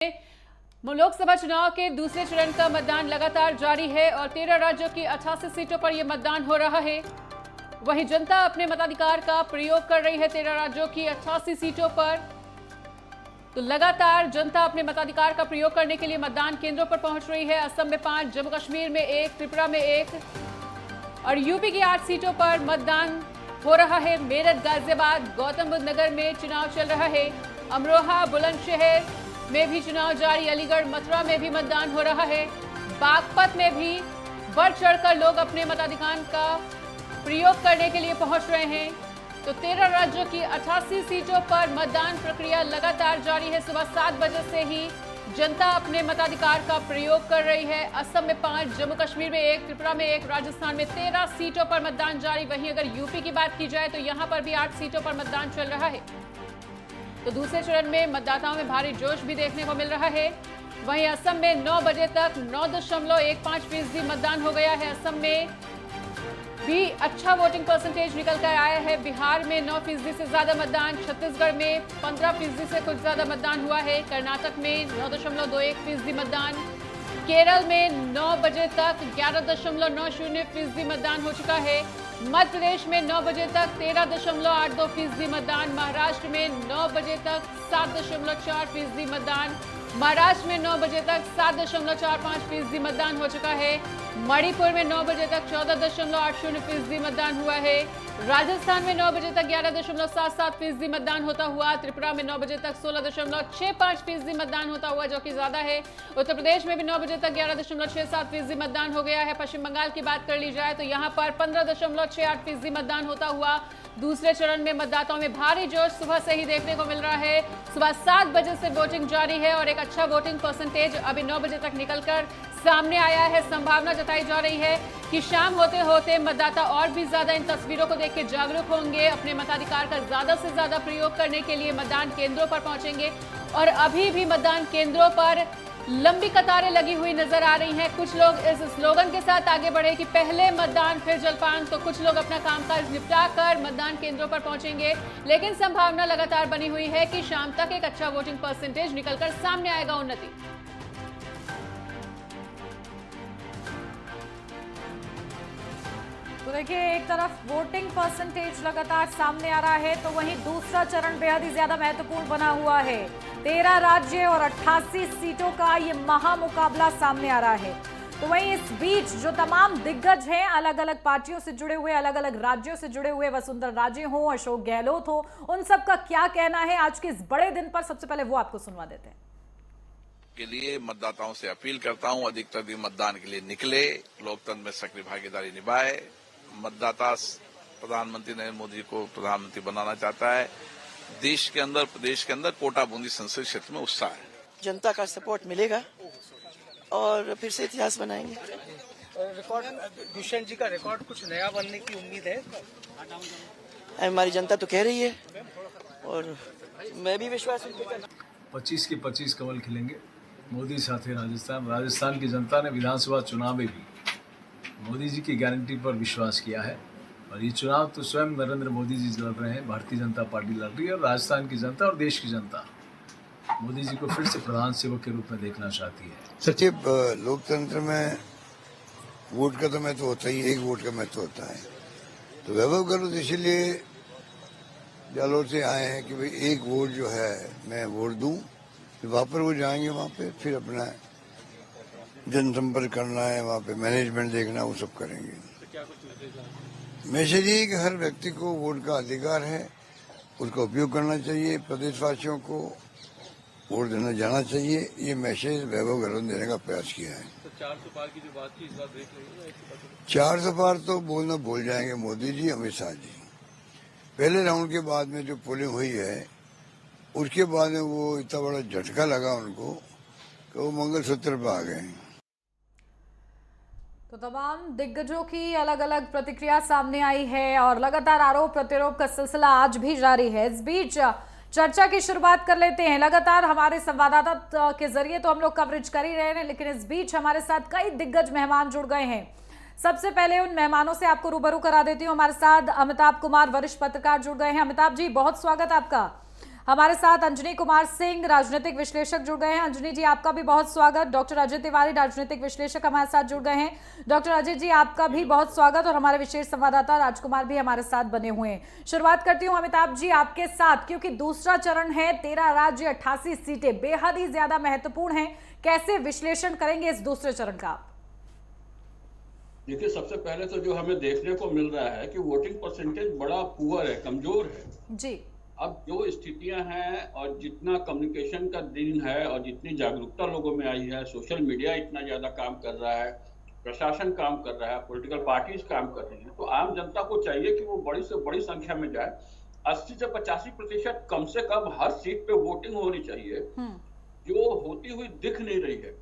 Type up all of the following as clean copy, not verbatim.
लोकसभा चुनाव के दूसरे चरण का मतदान लगातार जारी है और 13 राज्यों की 88 सीटों पर यह मतदान हो रहा है। वहीं जनता अपने मताधिकार का प्रयोग कर रही है 13 राज्यों की 88 सीटों पर। तो लगातार जनता अपने मताधिकार का प्रयोग करने के लिए मतदान केंद्रों पर पहुंच रही है। असम में 5, जम्मू कश्मीर में 1, त्रिपुरा में 1 और यूपी की 8 सीटों पर मतदान हो रहा है। मेरठ, गाजियाबाद, गौतम बुद्ध नगर में चुनाव चल रहा है। अमरोहा, बुलंदशहर में भी चुनाव जारी। अलीगढ़, मथुरा में भी मतदान हो रहा है। बागपत में भी बढ़ चढ़कर लोग अपने मताधिकार का प्रयोग करने के लिए पहुंच रहे हैं। तो 13 राज्यों की 88 सीटों पर मतदान प्रक्रिया लगातार जारी है। सुबह 7 बजे से ही जनता अपने मताधिकार का प्रयोग कर रही है। असम में 5, जम्मू कश्मीर में 1, त्रिपुरा में 1, राजस्थान में 13 सीटों पर मतदान जारी। वहीं अगर यूपी की बात की जाए तो यहां पर भी 8 सीटों पर मतदान चल रहा है। तो दूसरे चरण में मतदाताओं में भारी जोश भी देखने को मिल रहा है। वहीं असम में 9 बजे तक 9.15% मतदान हो गया है। असम में भी अच्छा वोटिंग परसेंटेज निकल कर आया है। बिहार में 9% से ज्यादा मतदान, छत्तीसगढ़ में 15% से कुछ ज्यादा मतदान हुआ है। कर्नाटक में 9.21% मतदान, केरल में 9 बजे तक 11.90% मतदान हो चुका है। मध्य प्रदेश में 9 बजे तक 13.82% मतदान, महाराष्ट्र में 9 बजे तक 7.4% मतदान, महाराष्ट्र में 9 बजे तक 7.45% मतदान हो चुका है। मणिपुर में 9 बजे तक 14.80% मतदान हुआ है। राजस्थान में 9 बजे तक 11.77% मतदान होता हुआ, त्रिपुरा में 9 बजे तक 16.65% मतदान होता हुआ, जो कि ज्यादा है। उत्तर प्रदेश में भी 9 बजे तक 11.67% मतदान हो गया है। पश्चिम बंगाल की बात कर ली जाए तो यहाँ पर 15.68% मतदान होता हुआ। दूसरे चरण में मतदाताओं में भारी जोश सुबह से ही देखने को मिल रहा है। सुबह 7 बजे से वोटिंग जारी है और एक अच्छा वोटिंग परसेंटेज अभी 9 बजे तक निकलकर सामने आया है। संभावना जताई जा रही है कि शाम होते होते मतदाता और भी ज्यादा इन तस्वीरों को देख के जागरूक होंगे, अपने मताधिकार का ज्यादा से ज्यादा प्रयोग करने के लिए मतदान केंद्रों पर पहुंचेंगे। और अभी भी मतदान केंद्रों पर लंबी कतारें लगी हुई नजर आ रही हैं। कुछ लोग इस स्लोगन के साथ आगे बढ़े कि पहले मतदान फिर जलपान, तो कुछ लोग अपना कामकाज निपटा कर मतदान केंद्रों पर पहुंचेंगे। लेकिन संभावना लगातार बनी हुई है कि शाम तक एक अच्छा वोटिंग परसेंटेज निकलकर सामने आएगा। उन्नति तो देखिए, एक तरफ वोटिंग परसेंटेज लगातार सामने आ रहा है तो वहीं दूसरा चरण बेहद ही ज्यादा महत्वपूर्ण बना हुआ है। 13 राज्य और 88 सीटों का ये महामुकाबला सामने आ रहा है। तो वहीं इस बीच जो तमाम दिग्गज हैं, अलग अलग पार्टियों से जुड़े हुए, अलग अलग राज्यों से जुड़े हुए, वसुंधरा राजे हो, अशोक गहलोत हो, उन सब का क्या कहना है आज के इस बड़े दिन पर, सबसे पहले वो आपको सुनवा देते हैं। के लिए मतदाताओं से अपील करता हूं, अधिकतर दिन मतदान के लिए निकले, लोकतंत्र में सक्रिय भागीदारी निभाए। मतदाता प्रधानमंत्री नरेंद्र मोदी को प्रधानमंत्री बनाना चाहता है। देश के अंदर, प्रदेश के अंदर कोटा बूंदी संसदीय क्षेत्र में उत्साह है। जनता का सपोर्ट मिलेगा और फिर से इतिहास बनाएंगे। रिकॉर्ड, दुष्यंत जी का रिकॉर्ड कुछ नया बनने की उम्मीद है। हमारी जनता तो कह रही है और मैं भी विश्वास करता हूं। 25 के 25 कमल खिलेंगे। मोदी साथ ही राजस्थान की जनता ने विधानसभा चुनाव में भी मोदी जी की गारंटी पर विश्वास किया है और ये चुनाव तो स्वयं नरेंद्र मोदी जी लड़ रहे हैं, भारतीय जनता पार्टी लड़ रही है और राजस्थान की जनता और देश की जनता मोदी जी को फिर से प्रधान सेवक के रूप में देखना चाहती है। सचिव, लोकतंत्र में वोट का तो महत्व होता ही, एक वोट का महत्व होता है। तो वैभव गहलोत इसीलिए जालोर से आए हैं कि भाई एक वोट जो है मैं वोट दूं, वहां पर वो जाएंगे, वहां पे फिर अपना जनसंपर्क करना है, वहाँ पे मैनेजमेंट देखना, वो सब करेंगे। मैसेज ये कि हर व्यक्ति को वोट का अधिकार है, उसका उपयोग करना चाहिए, प्रदेशवासियों को वोट देना जाना चाहिए। ये मैसेज वैभव गहलोत ने देने का प्रयास किया है। तो 400 पार की जो बात की, इस बार देख रही है 400 पार तो बोलना भूल जाएंगे मोदी जी, अमित शाह जी। पहले राउंड के बाद में जो पोलिंग हुई है, उसके बाद में वो इतना बड़ा झटका लगा उनको कि वो मंगलसूत्र पर आ गए। तो तमाम दिग्गजों की अलग अलग प्रतिक्रिया सामने आई है और लगातार आरोप प्रत्यारोप का सिलसिला आज भी जारी है। इस बीच चर्चा की शुरुआत कर लेते हैं। लगातार हमारे संवाददाता के जरिए तो हम लोग कवरेज कर ही रहे हैं, लेकिन इस बीच हमारे साथ कई दिग्गज मेहमान जुड़ गए हैं। सबसे पहले उन मेहमानों से आपको रूबरू करा देती हूँ। हमारे साथ अमिताभ कुमार, वरिष्ठ पत्रकार, जुड़ गए हैं। अमिताभ जी, बहुत स्वागत आपका। हमारे साथ अंजनी कुमार सिंह राजनीतिक विश्लेषक जुड़ गए हैं। अंजनी जी, आपका भी बहुत स्वागत। डॉक्टर अजय तिवारी राजनीतिक विश्लेषक हमारे साथ जुड़ गए हैं। डॉक्टर अजय जी, आपका भी बहुत स्वागत। और हमारे विशेष संवाददाता राजकुमार भी हमारे साथ बने हुए हैं। शुरुआत करती हूँ अमिताभ जी आपके साथ, क्योंकि दूसरा चरण है, 13 राज्य 88 सीटें बेहद ही ज्यादा महत्वपूर्ण है। कैसे विश्लेषण करेंगे इस दूसरे चरण का? देखिए, सबसे पहले तो जो हमें देखने को मिल रहा है कि वोटिंग परसेंटेज बड़ा पुअर है, कमजोर है जी। अब जो स्थितियां हैं और जितना कम्युनिकेशन का दिन है और जितनी जागरूकता लोगों में आई है, सोशल मीडिया इतना ज्यादा काम कर रहा है, प्रशासन काम कर रहा है, पॉलिटिकल पार्टीज काम कर रही हैं, तो आम जनता को चाहिए कि वो बड़ी से बड़ी संख्या में जाए। 80 से 85% कम से कम हर सीट पे वोटिंग होनी चाहिए, जो होती हुई दिख नहीं रही है।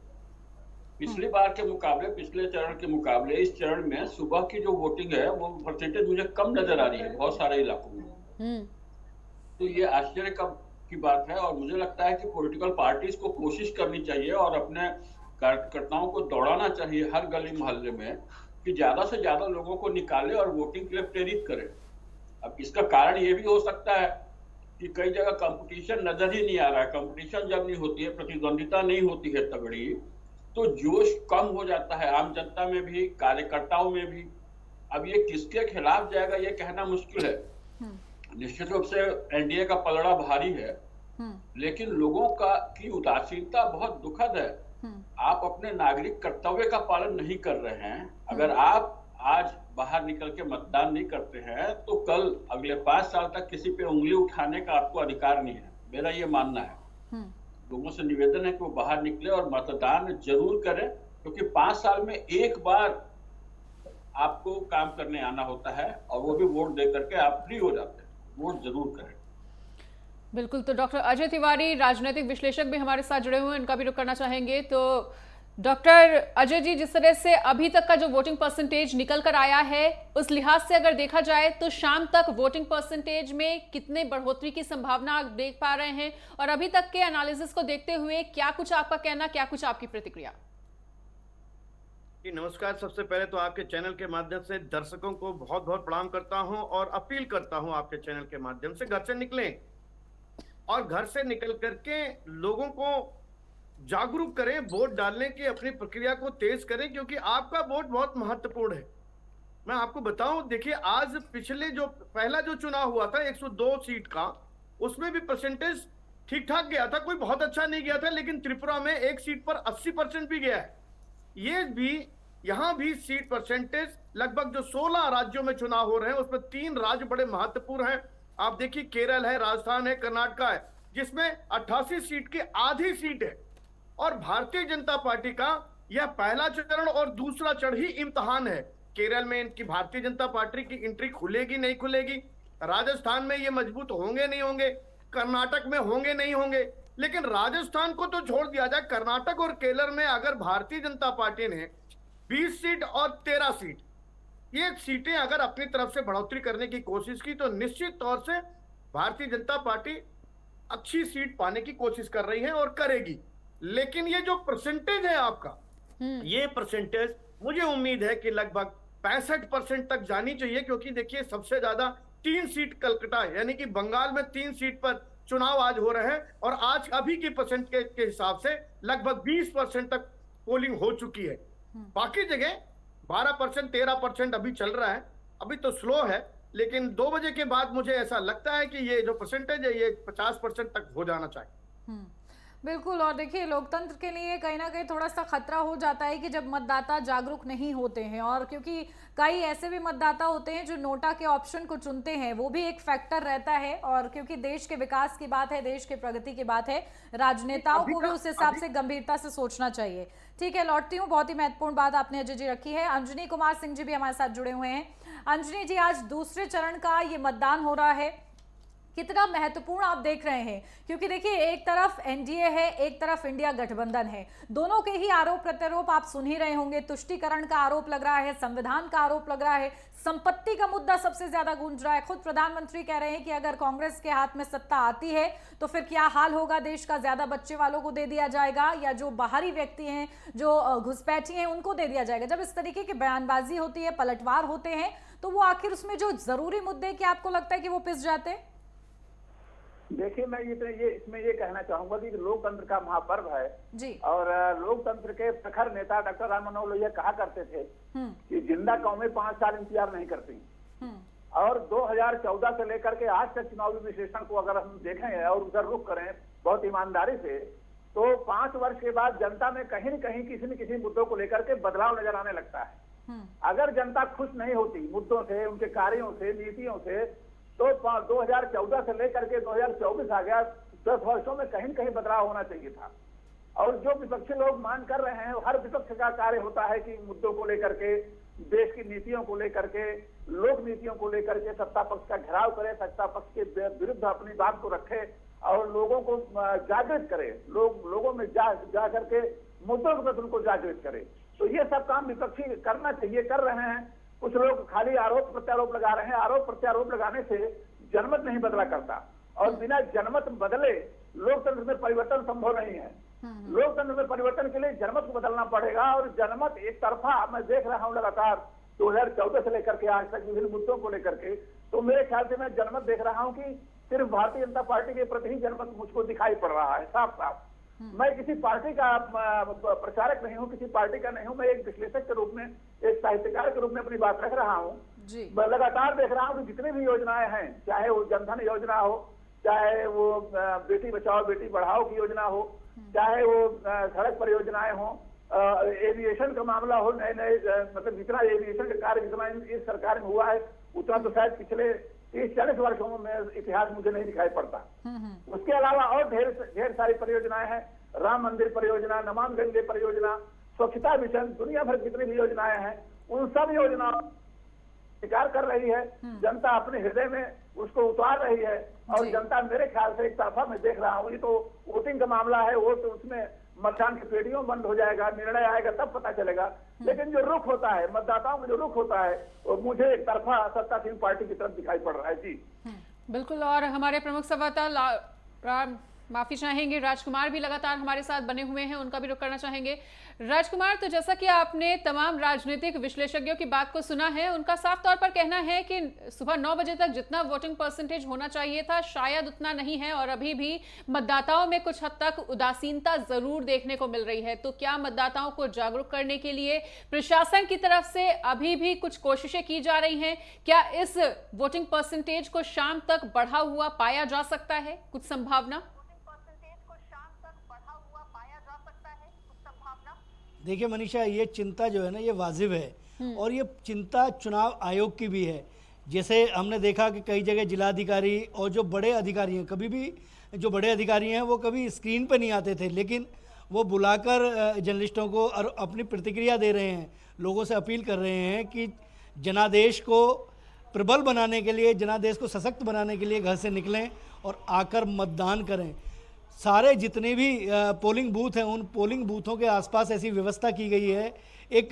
पिछली बार के मुकाबले, पिछले चरण के मुकाबले इस चरण में सुबह की जो वोटिंग है वो परसेंटेज मुझे कम नजर आ रही है बहुत सारे इलाकों में। तो ये आश्चर्य की बात है और मुझे लगता है कि पॉलिटिकल पार्टीज को कोशिश करनी चाहिए और अपने कार्यकर्ताओं को दौड़ाना चाहिए हर गली मोहल्ले में कि ज्यादा से ज्यादा लोगों को निकाले और वोटिंग के लिए प्रेरित करें। अब इसका कारण ये भी हो सकता है कि कई जगह कंपटीशन नजर ही नहीं आ रहा है। कंपटीशन जब नहीं होती है, प्रतिद्वंदिता नहीं होती है तगड़ी, तो जोश कम हो जाता है आम जनता में भी, कार्यकर्ताओं में भी। अब ये किसके खिलाफ जाएगा ये कहना मुश्किल है। निश्चित रूप से एनडीए का पलड़ा भारी है, लेकिन लोगों की उदासीनता बहुत दुखद है। आप अपने नागरिक कर्तव्य का पालन नहीं कर रहे हैं। अगर आप आज बाहर निकल के मतदान नहीं करते हैं तो कल अगले 5 साल तक किसी पे उंगली उठाने का आपको अधिकार नहीं है, मेरा ये मानना है। लोगों से निवेदन है कि वो बाहर निकले और मतदान जरूर करें, क्योंकि 5 साल में एक बार आपको काम करने आना होता है और वो भी वोट दे करके आप फ्री हो जाते हैं। वोट जरूर करें। बिल्कुल। तो डॉक्टर अजय तिवारी राजनीतिक विश्लेषक भी हमारे साथ जुड़े हुए हैं, इनका भी रुख करना चाहेंगे। तो डॉक्टर अजय जी, जिस तरह से अभी तक का जो वोटिंग परसेंटेज निकल कर आया है, उस लिहाज से अगर देखा जाए तो शाम तक वोटिंग परसेंटेज में कितने बढ़ोतरी की संभावना आप देख पा रहे हैं? और अभी तक के एनालिसिस को देखते हुए क्या कुछ आपका कहना, क्या कुछ आपकी प्रतिक्रिया? नमस्कार। सबसे पहले तो आपके चैनल के माध्यम से दर्शकों को बहुत बहुत प्रणाम करता हूं और अपील करता हूं आपके चैनल के माध्यम से घर से निकलें और घर से निकल करके लोगों को जागरूक करें, वोट डालने की अपनी प्रक्रिया को तेज करें, क्योंकि आपका वोट बहुत महत्वपूर्ण है। मैं आपको बताऊं, देखिए आज पिछले जो पहला जो चुनाव हुआ था 102 सीट का, उसमें भी परसेंटेज ठीक ठाक गया था, कोई बहुत अच्छा नहीं गया था, लेकिन त्रिपुरा में एक सीट पर 80% भी गया है। ये भी यहां भी सीट परसेंटेज लगभग जो 16 राज्यों में चुनाव हो रहे हैं उसमें 3 राज्य बड़े महत्वपूर्ण हैं। आप देखिए, केरल है, राजस्थान है, कर्नाटका है, जिसमें 88 सीट की आधी सीट है। और भारतीय जनता पार्टी का यह पहला चरण और दूसरा चरण ही इम्तिहान है। केरल में इनकी भारतीय जनता पार्टी की एंट्री खुलेगी नहीं खुलेगी, राजस्थान में ये मजबूत होंगे नहीं होंगे, कर्नाटक में होंगे नहीं होंगे। लेकिन राजस्थान को तो छोड़ दिया जाए, कर्नाटक और केरल में अगर भारतीय जनता पार्टी ने 20 सीट और 13 सीट, ये सीटें अगर अपनी तरफ से बढ़ोतरी करने की कोशिश की तो निश्चित तौर से भारतीय जनता पार्टी अच्छी सीट पाने की कोशिश कर रही है और करेगी। लेकिन ये जो परसेंटेज है आपका, ये परसेंटेज मुझे उम्मीद है कि लगभग 65% तक जानी चाहिए, क्योंकि देखिए सबसे ज्यादा 3 सीट कलकत्ता यानी कि बंगाल में 3 सीट पर चुनाव आज हो रहे हैं और आज अभी की परसेंट के हिसाब से लगभग 20% तक पोलिंग हो चुकी है। बाकी जगह 12%, 13% अभी चल रहा है, अभी तो स्लो है, लेकिन 2 बजे के बाद मुझे ऐसा लगता है कि ये जो परसेंटेज है ये 50% तक हो जाना चाहिए। बिल्कुल। और देखिए, लोकतंत्र के लिए कहीं ना कहीं थोड़ा सा खतरा हो जाता है कि जब मतदाता जागरूक नहीं होते हैं, और क्योंकि कई ऐसे भी मतदाता होते हैं जो नोटा के ऑप्शन को चुनते हैं, वो भी एक फैक्टर रहता है। और क्योंकि देश के विकास की बात है, देश के प्रगति की बात है, राजनेताओं को भी उस हिसाब से गंभीरता से सोचना चाहिए। ठीक है, लौटती हूँ। बहुत ही महत्वपूर्ण बात आपने अजय जी रखी है। अंजनी कुमार सिंह जी भी हमारे साथ जुड़े हुए हैं। अंजनी जी, आज दूसरे चरण का ये मतदान हो रहा है, कितना महत्वपूर्ण आप देख रहे हैं? क्योंकि देखिए, एक तरफ एनडीए है, एक तरफ इंडिया गठबंधन है, दोनों के ही आरोप प्रत्यारोप आप सुन ही रहे होंगे। तुष्टीकरण का आरोप लग रहा है, संविधान का आरोप लग रहा है, संपत्ति का मुद्दा सबसे ज्यादा गूंज रहा है। खुद प्रधानमंत्री कह रहे हैं कि अगर कांग्रेस के हाथ में सत्ता आती है तो फिर क्या हाल होगा देश का, ज्यादा बच्चे वालों को दे दिया जाएगा या जो बाहरी व्यक्ति हैं, जो घुसपैठी हैं, उनको दे दिया जाएगा। जब इस तरीके की बयानबाजी होती है, पलटवार होते हैं, तो वो आखिर उसमें जो जरूरी मुद्दे, क्या आपको लगता है कि वो पिस जाते हैं? देखिए, मैं इसमें ये कहना चाहूंगा कि लोकतंत्र का महापर्व है जी। और लोकतंत्र के प्रखर नेता डॉक्टर राम मनोहर लोहिया कहा करते थे कि जिंदा कौमें 5 साल इंतजार नहीं करती। और 2014 से लेकर के आज तक चुनावी विश्लेषण को अगर हम देखें और उधर रुख करें बहुत ईमानदारी से, तो 5 वर्ष के बाद जनता में कहीं न कहीं किसी न किसी मुद्दों को लेकर के बदलाव नजर आने लगता है। अगर जनता खुश नहीं होती मुद्दों से, उनके कार्यों से, नीतियों से, तो 2014 से लेकर के 2024 आ गया, 10 वर्षों में कहीं न कहीं बदलाव होना चाहिए था। और जो विपक्षी लोग मांग कर रहे हैं, हर विपक्ष का कार्य होता है कि मुद्दों को लेकर के, देश की नीतियों को लेकर के, लोक नीतियों को लेकर के सत्ता पक्ष का घेराव करे, सत्ता पक्ष के विरुद्ध अपनी बात को रखे और लोगों को जागृत करे, लोगों में जा करके मुद्दों के प्रति उनको जागृत करे। तो ये सब काम विपक्षी करना चाहिए, कर रहे हैं। कुछ लोग खाली आरोप प्रत्यारोप लगा रहे हैं। आरोप प्रत्यारोप लगाने से जनमत नहीं बदला करता और बिना जनमत बदले लोकतंत्र में परिवर्तन संभव नहीं है। लोकतंत्र में परिवर्तन के लिए जनमत को बदलना पड़ेगा और जनमत एक तरफा मैं देख रहा हूं लगातार 2014 से लेकर के आज तक विभिन्न मुद्दों को लेकर के, तो मेरे ख्याल से मैं जनमत देख रहा हूं कि सिर्फ भारतीय जनता पार्टी के प्रति ही जनमत मुझको दिखाई पड़ रहा है, साफ साफ। मैं किसी पार्टी का प्रचारक नहीं हूं, किसी पार्टी का नहीं हूं। मैं एक विश्लेषक के रूप में, एक साहित्यकार के रूप में अपनी बात रख रहा हूं। मैं लगातार देख रहा हूं कि जितनी भी योजनाएं हैं, चाहे वो जनधन योजना हो, चाहे वो बेटी बचाओ बेटी बढ़ाओ की योजना हो, चाहे वो सड़क परियोजनाएं हो, एविएशन का मामला हो, नए मतलब जितना एविएशन का कार्य जितना इस सरकार में हुआ है उतना तो शायद पिछले 30-40 वर्षों में इतिहास मुझे नहीं दिखाई पड़ता। उसके अलावा और ढेर सारी परियोजनाएं हैं, राम मंदिर परियोजना, नमामि गंगे परियोजना, स्वच्छता मिशन, दुनिया भर जितनी भी योजनाएं हैं, उन सब योजनाओं स्वीकार कर रही है। जनता अपने हृदय में उसको उतार रही है और जनता मेरे ख्याल से एक तरफा मैं देख रहा हूँ। ये तो वोटिंग का मामला है, वो तो उसमें मतदान की पेटियों बंद हो जाएगा, निर्णय आएगा तब पता चलेगा। लेकिन जो रुख होता है, मतदाताओं में जो रुख होता है, वो मुझे एक तरफा सत्तासीन पार्टी की तरफ दिखाई पड़ रहा है। जी बिल्कुल। और हमारे प्रमुख संवाददाता माफी चाहेंगे, राजकुमार भी लगातार हमारे साथ बने हुए हैं, उनका भी रुख करना चाहेंगे। राजकुमार, तो जैसा कि आपने तमाम राजनीतिक विश्लेषज्ञों की बात को सुना है, उनका साफ तौर पर कहना है कि सुबह 9 बजे तक जितना वोटिंग परसेंटेज होना चाहिए था शायद उतना नहीं है और अभी भी मतदाताओं में कुछ हद तक उदासीनता जरूर देखने को मिल रही है। तो क्या मतदाताओं को जागरूक करने के लिए प्रशासन की तरफ से अभी भी कुछ कोशिशें की जा रही हैं? क्या इस वोटिंग परसेंटेज को शाम तक बढ़ा हुआ पाया जा सकता है? कुछ संभावना? देखिए मनीषा, ये चिंता जो है ना, ये वाजिब है और ये चिंता चुनाव आयोग की भी है। जैसे हमने देखा कि कई जगह जिलाधिकारी और जो बड़े अधिकारी हैं, कभी भी जो बड़े अधिकारी हैं वो कभी स्क्रीन पर नहीं आते थे, लेकिन वो बुलाकर जर्नलिस्टों को और अपनी प्रतिक्रिया दे रहे हैं, लोगों से अपील कर रहे हैं कि जनादेश को प्रबल बनाने के लिए, जनादेश को सशक्त बनाने के लिए घर से निकलें और आकर मतदान करें। सारे जितने भी पोलिंग बूथ हैं, उन पोलिंग बूथों के आसपास ऐसी व्यवस्था की गई है, एक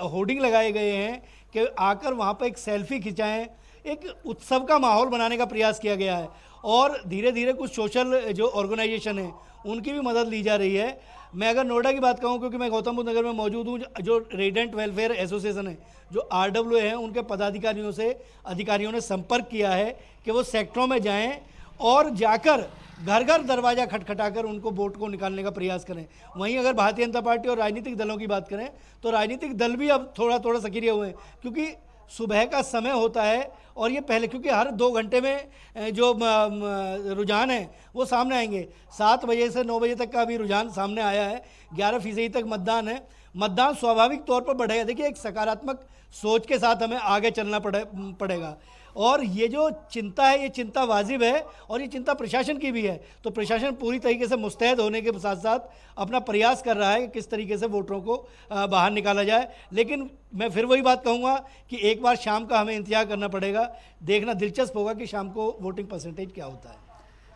होर्डिंग लगाए गए हैं कि आकर वहाँ पर एक सेल्फी खिंचाएं। एक उत्सव का माहौल बनाने का प्रयास किया गया है और धीरे धीरे कुछ सोशल जो ऑर्गेनाइजेशन है उनकी भी मदद ली जा रही है। मैं अगर नोएडा की बात कहूँ, क्योंकि मैं गौतम बुद्ध नगर में मौजूद हूँ, जो रेजिडेंट वेलफेयर एसोसिएशन है, जो RWA हैं, उनके पदाधिकारियों से अधिकारियों ने संपर्क किया है कि वो सेक्टरों में जाएं और जाकर घर घर दरवाज़ा खटखटाकर उनको वोट को निकालने का प्रयास करें। वहीं अगर भारतीय जनता पार्टी और राजनीतिक दलों की बात करें तो राजनीतिक दल भी अब थोड़ा थोड़ा सक्रिय हुए हैं, क्योंकि सुबह का समय होता है और ये पहले, क्योंकि हर 2 घंटे में जो रुझान है वो सामने आएंगे। 7 बजे से 9 बजे तक का भी रुझान सामने आया है। 11% तक मतदान है। मतदान स्वाभाविक तौर पर बढ़ेगा। देखिए, एक सकारात्मक सोच के साथ हमें आगे चलना पड़ेगा और ये जो चिंता है, ये चिंता वाजिब है और ये चिंता प्रशासन की भी है। तो प्रशासन पूरी तरीके से मुस्तैद होने के साथ साथ अपना प्रयास कर रहा है कि किस तरीके से वोटरों को बाहर निकाला जाए। लेकिन मैं फिर वही बात कहूँगा कि एक बार शाम का हमें इंतजार करना पड़ेगा। देखना दिलचस्प होगा कि शाम को वोटिंग परसेंटेज क्या होता है।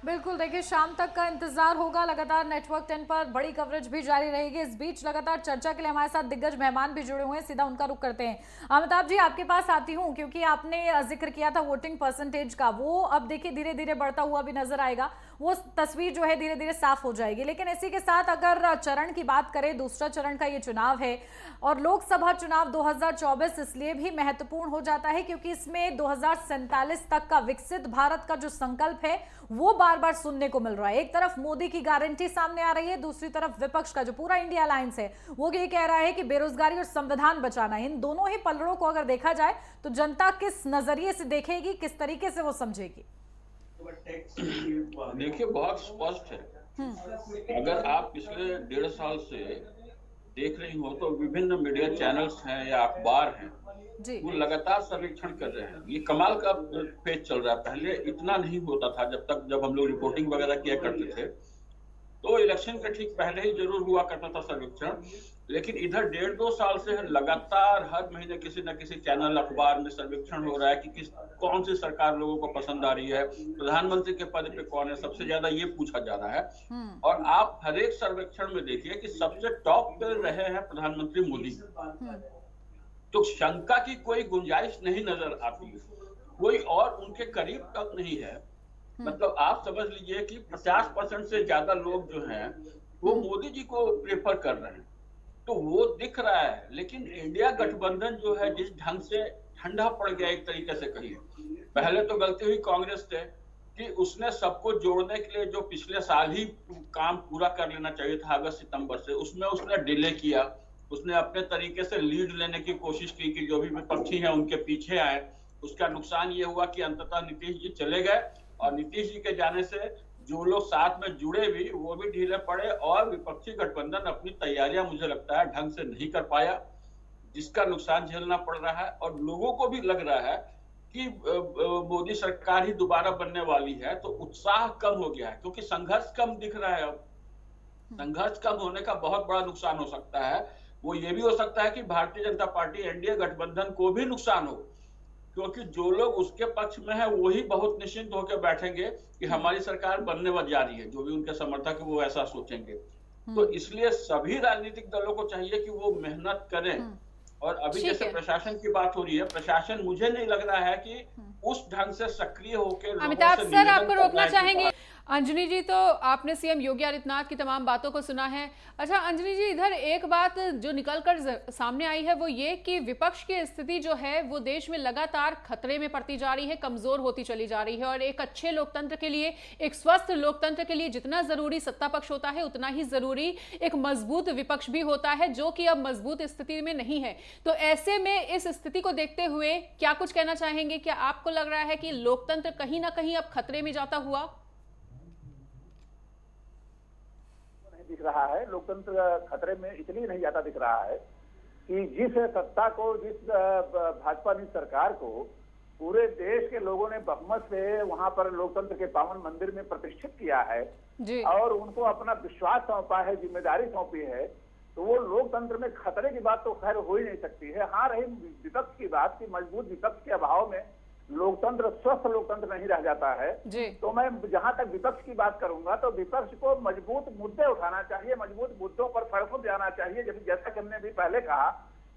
बिल्कुल, देखिए शाम तक का इंतजार होगा। लगातार नेटवर्क 10 पर बड़ी कवरेज भी जारी रहेगी। इस बीच लगातार चर्चा के लिए हमारे साथ दिग्गज मेहमान भी जुड़े हुए हैं, सीधा उनका रुख करते हैं। अमिताभ जी, आपके पास आती हूँ, क्योंकि आपने जिक्र किया था वोटिंग परसेंटेज का, वो अब देखिए धीरे धीरे बढ़ता हुआ भी नजर आएगा। वो तस्वीर जो है धीरे धीरे साफ हो जाएगी। लेकिन इसी के साथ अगर चरण की बात करें, दूसरा चरण का ये चुनाव है और लोकसभा चुनाव 2024 इसलिए भी महत्वपूर्ण हो जाता है क्योंकि इसमें 2047 तक का विकसित भारत का जो संकल्प है वो बार बार सुनने को मिल रहा है। एक तरफ मोदी की गारंटी सामने आ रही है, दूसरी तरफ विपक्ष का जो पूरा इंडिया अलायंस है वो ये कह रहा है कि बेरोजगारी और संविधान बचाना। इन दोनों ही पलड़ों को अगर देखा जाए तो जनता किस नजरिए से देखेगी, किस तरीके से वो समझेगी? देखिए, बहुत स्पष्ट है। अगर आप पिछले 1.5 साल से देख रही हो तो विभिन्न मीडिया चैनल्स हैं या अखबार हैं, वो लगातार सर्वेक्षण कर रहे हैं। ये कमाल का पेज चल रहा है। पहले इतना नहीं होता था। जब हम लोग रिपोर्टिंग वगैरह किया करते थे तो इलेक्शन के ठीक पहले ही जरूर हुआ करता था सर्वेक्षण, लेकिन इधर 1.5-2 साल से लगातार हर महीने किसी न किसी चैनल अखबार में सर्वेक्षण हो रहा है कि कौन सी सरकार लोगों को पसंद आ रही है, प्रधानमंत्री के पद पे कौन है, सबसे ज्यादा ये पूछा जा रहा है। और आप हर एक सर्वेक्षण में देखिए कि सबसे टॉप पे रहे हैं प्रधानमंत्री मोदी। तो शंका की कोई गुंजाइश नहीं नजर आती है, कोई और उनके करीब तक नहीं है। मतलब आप समझ लीजिए कि 50% से ज्यादा लोग जो हैं वो मोदी जी को प्रेफर कर रहे हैं, तो वो दिख रहा है। लेकिन इंडिया गठबंधन जो है जिस ढंग से ठंडा पड़ गया, एक तरीके से कहिए, पहले तो गलती हुई कांग्रेस से कि उसने सबको जोड़ने के लिए जो पिछले साल ही काम पूरा कर लेना चाहिए था अगस्त सितंबर से, उसमें उसने डिले किया। उसने अपने तरीके से लीड लेने की कोशिश की कि जो भी विपक्षी हैं उनके पीछे आए। उसका नुकसान ये हुआ कि अंततः नीतीश जी चले गए और नीतीश जी के जाने से जो लोग साथ में जुड़े भी वो भी ढीले पड़े और विपक्षी गठबंधन अपनी तैयारियां मुझे लगता है ढंग से नहीं कर पाया, जिसका नुकसान झेलना पड़ रहा है। और लोगों को भी लग रहा है कि मोदी सरकार ही दोबारा बनने वाली है, तो उत्साह कम हो गया है क्योंकि संघर्ष कम दिख रहा है। अब संघर्ष कम होने का बहुत बड़ा नुकसान हो सकता है। वो ये भी हो सकता है कि भारतीय जनता पार्टी एनडीए गठबंधन को भी नुकसान हो, क्योंकि जो लोग उसके पक्ष में है वही बहुत निश्चिंत होकर बैठेंगे कि हमारी सरकार बनने जा रही है। जो भी उनके समर्थक है वो ऐसा सोचेंगे। तो इसलिए सभी राजनीतिक दलों को चाहिए कि वो मेहनत करें। और अभी जैसे प्रशासन की बात हो रही है, प्रशासन मुझे नहीं लग रहा है कि उस ढंग से सक्रिय होकर। अमिताभ सर, आपको रोकना चाहेंगे। अंजनी जी, तो आपने सीएम योगी आदित्यनाथ की तमाम बातों को सुना है। अच्छा अंजनी जी, इधर एक बात जो निकलकर सामने आई है वो ये कि विपक्ष की स्थिति जो है वो देश में लगातार खतरे में पड़ती जा रही है, कमजोर होती चली जा रही है। और एक अच्छे लोकतंत्र के लिए, एक स्वस्थ लोकतंत्र के लिए जितना जरूरी सत्ता पक्ष होता है उतना ही जरूरी एक मजबूत विपक्ष भी होता है, जो कि अब मजबूत स्थिति में नहीं है। तो ऐसे में इस स्थिति को देखते हुए क्या कुछ कहना चाहेंगे? क्या आपको लग रहा है कि लोकतंत्र कहीं ना कहीं अब खतरे में जाता हुआ दिख रहा है? लोकतंत्र खतरे में इसलिए नहीं जाता दिख रहा है कि जिस सत्ता को, जिस भाजपा नीति सरकार को पूरे देश के लोगों ने बहुमत से वहां पर लोकतंत्र के पावन मंदिर में प्रतिष्ठित किया है और उनको अपना विश्वास सौंपा है, जिम्मेदारी सौंपी है, तो वो लोकतंत्र में खतरे की बात तो खैर हो ही नहीं सकती है। हाँ, रही विपक्ष की बात की मजबूत विपक्ष के अभाव में लोकतंत्र, स्वस्थ लोकतंत्र नहीं रह जाता है। तो मैं जहां तक विपक्ष की बात करूंगा तो विपक्ष को मजबूत मुद्दे उठाना चाहिए, मजबूत मुद्दों पर सड़कों पर जाना चाहिए। जब जैसा कि हमने भी पहले कहा,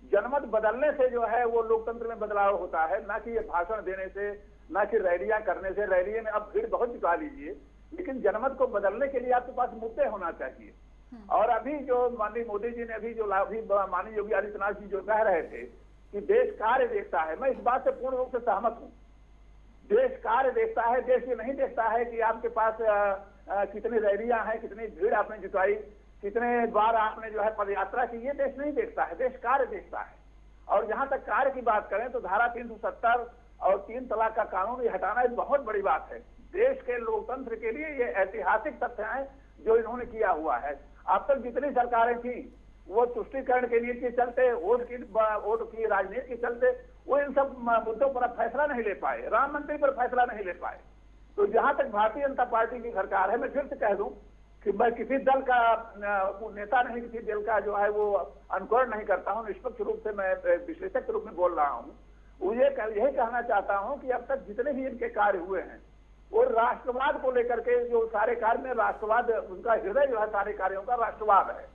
जनमत बदलने से जो है वो लोकतंत्र में बदलाव होता है, ना कि ये भाषण देने से, ना कि रैलियां करने से। रैली में अब भीड़ बहुत जुटा लीजिए, लेकिन जनमत को बदलने के लिए आपके पास मुद्दे होना चाहिए। और अभी जो माननीय मोदी जी ने अभी माननीय योगी आदित्यनाथ जी जो कह रहे थे कि देश कार्य देखता है, मैं इस बात से पूर्ण रूप से सहमत हूँ। देश कार्य देखता है, देश ये नहीं देखता है कि आपके पास कितनी रैलियां हैं, कितनी भीड़ आपने जुटाई, कितने बार आपने जो है पदयात्रा की, ये देश नहीं देखता है। देश कार्य देखता है। और जहां तक कार्य की बात करें तो धारा 370 और 3 तलाक का कानून ये हटाना एक बहुत बड़ी बात है। देश के लोकतंत्र के लिए ये ऐतिहासिक तथ्य है जो इन्होंने किया हुआ है। अब तक जितनी सरकारें थी वो तुष्टीकरण के लिए के चलते, वोट की राजनीति के चलते वो इन सब मुद्दों पर फैसला नहीं ले पाए, राम मंदिर पर फैसला नहीं ले पाए। तो जहां तक भारतीय जनता पार्टी की सरकार है, मैं फिर से कह दूं कि मैं किसी दल का नेता नहीं, किसी दल का जो है वो अनुकरण नहीं करता हूं, निष्पक्ष रूप से मैं विश्लेषक के रूप में बोल रहा हूं। मुझे यही कहना चाहता हूं कि अब तक जितने भी इनके कार्य हुए हैं वो राष्ट्रवाद को लेकर के, जो सारे कार्य में राष्ट्रवाद, उनका हृदय जो है सारे कार्यों का राष्ट्रवाद है।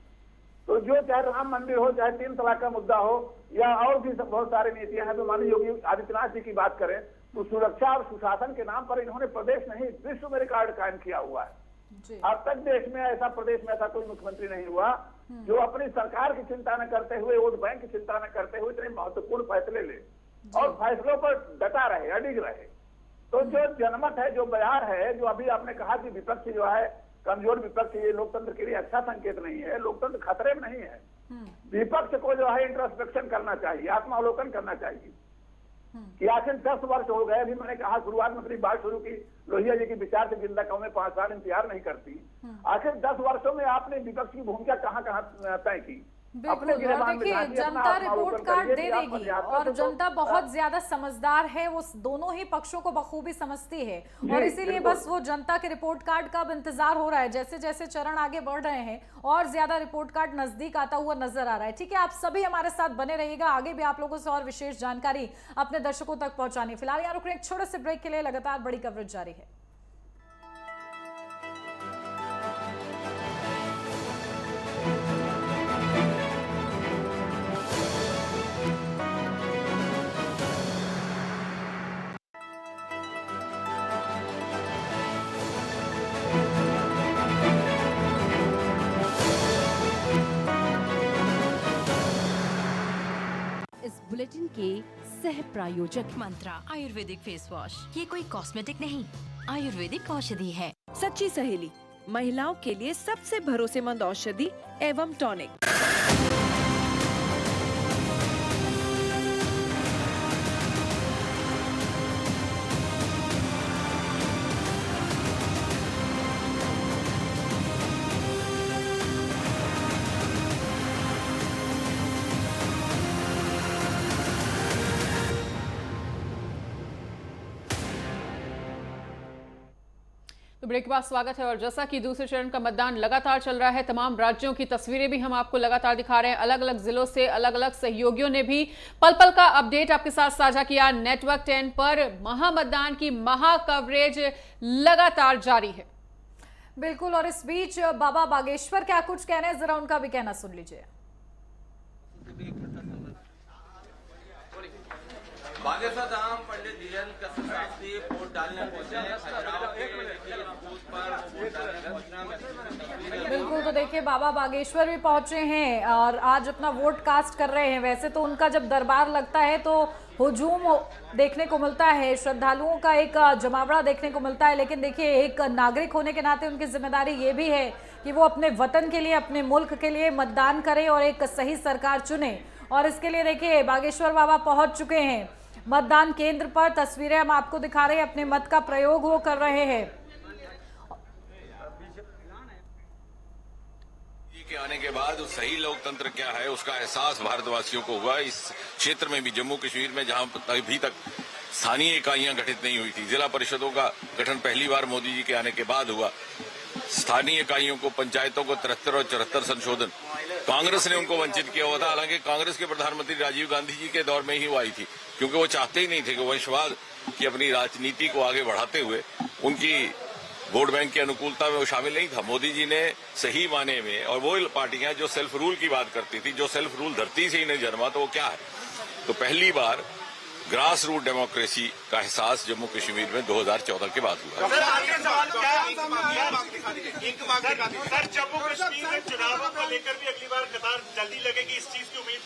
तो जो चाहे राम मंदिर हो, चाहे 3 तलाक का मुद्दा हो, या और भी बहुत सारी नीतियां हैं। तो माननीय योगी आदित्यनाथ जी की बात करें तो सुरक्षा और सुशासन के नाम पर इन्होंने प्रदेश नहीं विश्व में रिकॉर्ड कायम किया हुआ है। अब तक देश में ऐसा, प्रदेश में ऐसा कोई मुख्यमंत्री नहीं हुआ जो अपनी सरकार की चिंता न करते हुए, वोट बैंक की चिंता न करते हुए इतने महत्वपूर्ण फैसले ले और फैसलों पर डटा रहे, अडिग रहे। तो जो जनमत है, जो बयार है, जो अभी आपने कहा कि विपक्ष जो है कमजोर विपक्ष, ये लोकतंत्र के लिए अच्छा संकेत नहीं है। लोकतंत्र खतरे में नहीं है। विपक्ष को जो है इंट्रोस्पेक्शन करना चाहिए, आत्मावलोकन करना चाहिए कि आखिर 10 वर्ष हो गए। अभी मैंने कहा शुरुआत में अपनी बात शुरू की, लोहिया जी के विचार से जिंदा कौमें 5 साल इंतजार नहीं करती। आखिर 10 वर्षों में आपने विपक्ष की भूमिका कहाँ कहाँ तय की? अपने देखिए, जनता रिपोर्ट कार्ड दे देगी और जनता बहुत ज्यादा समझदार है, वो दोनों ही पक्षों को बखूबी समझती है और इसीलिए बस वो जनता के रिपोर्ट कार्ड का अब इंतजार हो रहा है। जैसे जैसे चरण आगे बढ़ रहे हैं और ज्यादा रिपोर्ट कार्ड नजदीक आता हुआ नजर आ रहा है। ठीक है, आप सभी हमारे साथ बने रहिएगा, आगे भी आप लोगों से और विशेष जानकारी अपने दर्शकों तक पहुंचानी। फिलहाल यहाँ रुक रहे एक छोटे से ब्रेक के लिए, लगातार बड़ी कवरेज जारी है। इस बुलेटिन के सह प्रायोजक मंत्रा आयुर्वेदिक फेस वॉश। ये कोई कॉस्मेटिक नहीं, आयुर्वेदिक औषधि है। सच्ची सहेली, महिलाओं के लिए सबसे भरोसेमंद औषधि एवं टॉनिक। तो ब्रेक के बाद स्वागत है। और जैसा कि दूसरे चरण का मतदान लगातार चल रहा है, तमाम राज्यों की तस्वीरें भी हम आपको लगातार दिखा रहे हैं। अलग अलग जिलों से अलग अलग सहयोगियों ने भी पल पल का अपडेट आपके साथ साझा किया। नेटवर्क 10 पर महामतदान की महा कवरेज लगातार जारी है। बिल्कुल, और इस बीच बाबा बागेश्वर क्या कुछ कहने हैं, जरा उनका भी कहना सुन लीजिए। बागेश्वर धाम पंडित धीरेन्द्र कश्यप शास्त्री वोट डालने पहुंचे हैं। बिल्कुल, तो देखिए बाबा बागेश्वर भी पहुंचे हैं और आज अपना वोट कास्ट कर रहे हैं। वैसे तो उनका जब दरबार लगता है तो हुजूम देखने को मिलता है, श्रद्धालुओं का एक जमावड़ा देखने को मिलता है, लेकिन देखिए एक नागरिक होने के नाते उनकी जिम्मेदारी ये भी है कि वो अपने वतन के लिए, अपने मुल्क के लिए मतदान करें और एक सही सरकार चुने। और इसके लिए देखिए बागेश्वर बाबा पहुंच चुके हैं मतदान केंद्र पर। तस्वीरें हम आपको दिखा रहे हैं, अपने मत का प्रयोग वो कर रहे हैं। के आने के बाद सही लोकतंत्र क्या है उसका एहसास भारतवासियों को हुआ। इस क्षेत्र में भी, जम्मू कश्मीर में, जहां अभी तक स्थानीय इकाइयां गठित नहीं हुई थी, जिला परिषदों का गठन पहली बार मोदी जी के आने के बाद हुआ। स्थानीय इकाइयों को, पंचायतों को 73 और 74 संशोधन कांग्रेस ने उनको वंचित किया हुआ था। हालांकि कांग्रेस के प्रधानमंत्री राजीव गांधी जी के दौर में ही वो आई थी, क्योंकि वो चाहते ही नहीं थे कि वंशवाद की अपनी राजनीति को आगे बढ़ाते हुए उनकी वोट बैंक की अनुकूलता में वो शामिल नहीं था। मोदी जी ने सही माने में, और वो पार्टियां जो सेल्फ रूल की बात करती थी, जो सेल्फ रूल धरती से ही नहीं जन्मा, तो वो क्या है, तो पहली बार ग्रास रूट डेमोक्रेसी का एहसास जम्मू कश्मीर में 2014 के बाद हुआ। सर, जम्मू कश्मीर में चुनावों को लेकर भी अगली बार कतार जल्दी लगेगी, इस चीज की उम्मीद?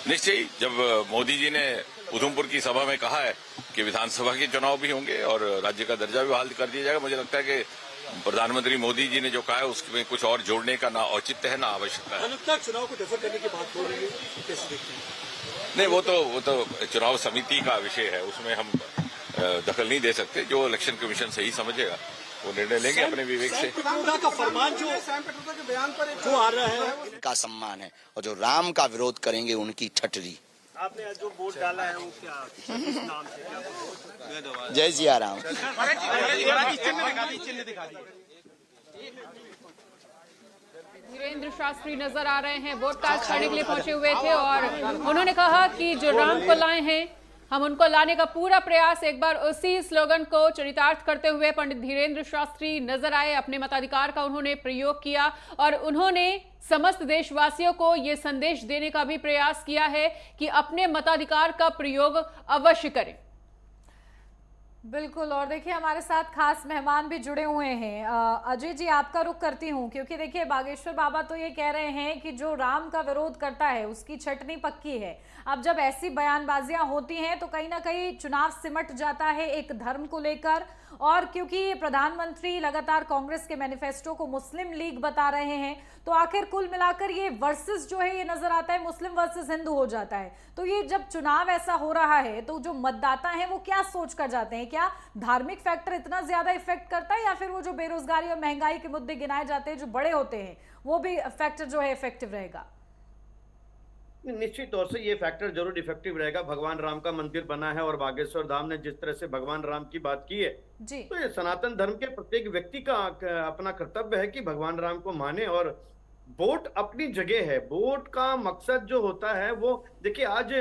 निश्चय ही, जब मोदी जी ने उधमपुर की सभा में कहा है कि विधानसभा के चुनाव भी होंगे और राज्य का दर्जा भी बहाल कर दिया जाएगा, मुझे लगता है कि प्रधानमंत्री मोदी जी ने जो कहा है उसमें कुछ और जोड़ने का ना औचित्य है ना आवश्यकता है। चुनाव को डेफर करने की बात हो रही है, कैसे देखते हैं? नहीं, वो तो चुनाव समिति का विषय है, उसमें हम दखल नहीं दे सकते। जो इलेक्शन कमीशन सही समझेगा वो निर्णय लेंगे अपने विवेक से। का फरमान जो के बयान पर जो आ रहा है का सम्मान है, और जो राम का विरोध करेंगे उनकी ठटरी। आपने जो वोट डाला है वो क्या, किस नाम से, क्या? जय सिया राम। धीरेन्द्र शास्त्री नजर आ रहे हैं, वोट कास्ट करने के लिए पहुंचे हुए थे और उन्होंने कहा कि जो राम को लाए हैं हम उनको लाने का पूरा प्रयास। एक बार उसी स्लोगन को चरितार्थ करते हुए पंडित धीरेन्द्र शास्त्री नजर आए। अपने मताधिकार का उन्होंने प्रयोग किया और उन्होंने समस्त देशवासियों को ये संदेश देने का भी प्रयास किया है कि अपने मताधिकार का प्रयोग अवश्य करें। बिल्कुल। और देखिए हमारे साथ खास मेहमान भी जुड़े हुए हैं। अजय जी, आपका रुख करती हूँ, क्योंकि देखिए बागेश्वर बाबा तो ये कह रहे हैं कि जो राम का विरोध करता है उसकी छटनी पक्की है। अब जब ऐसी बयानबाजियां होती हैं तो कहीं ना कहीं चुनाव सिमट जाता है एक धर्म को लेकर, और क्योंकि प्रधानमंत्री लगातार कांग्रेस के मैनिफेस्टो को मुस्लिम लीग बता रहे हैं, तो आखिर कुल मिलाकर ये वर्सेस जो है ये नजर आता है मुस्लिम वर्सेस हिंदू हो जाता है। तो ये जब चुनाव ऐसा हो रहा है तो जो मतदाता हैं वो क्या सोच कर जाते हैं? क्या धार्मिक फैक्टर इतना ज्यादा इफेक्ट करता है, या फिर वो जो बेरोजगारी और महंगाई के मुद्दे गिनाए जाते हैं जो बड़े होते हैं वो भी फैक्टर जो है इफेक्टिव रहेगा? निश्चित तौर से ये फैक्टर जरूर इफेक्टिव रहेगा। भगवान राम का मंदिर बना है और बागेश्वर धाम ने जिस तरह से भगवान राम की बात की है जी, तो ये सनातन धर्म के प्रत्येक व्यक्ति का अपना कर्तव्य है कि भगवान राम को माने। और वोट अपनी जगह है। वोट का मकसद जो होता है वो देखिए, आज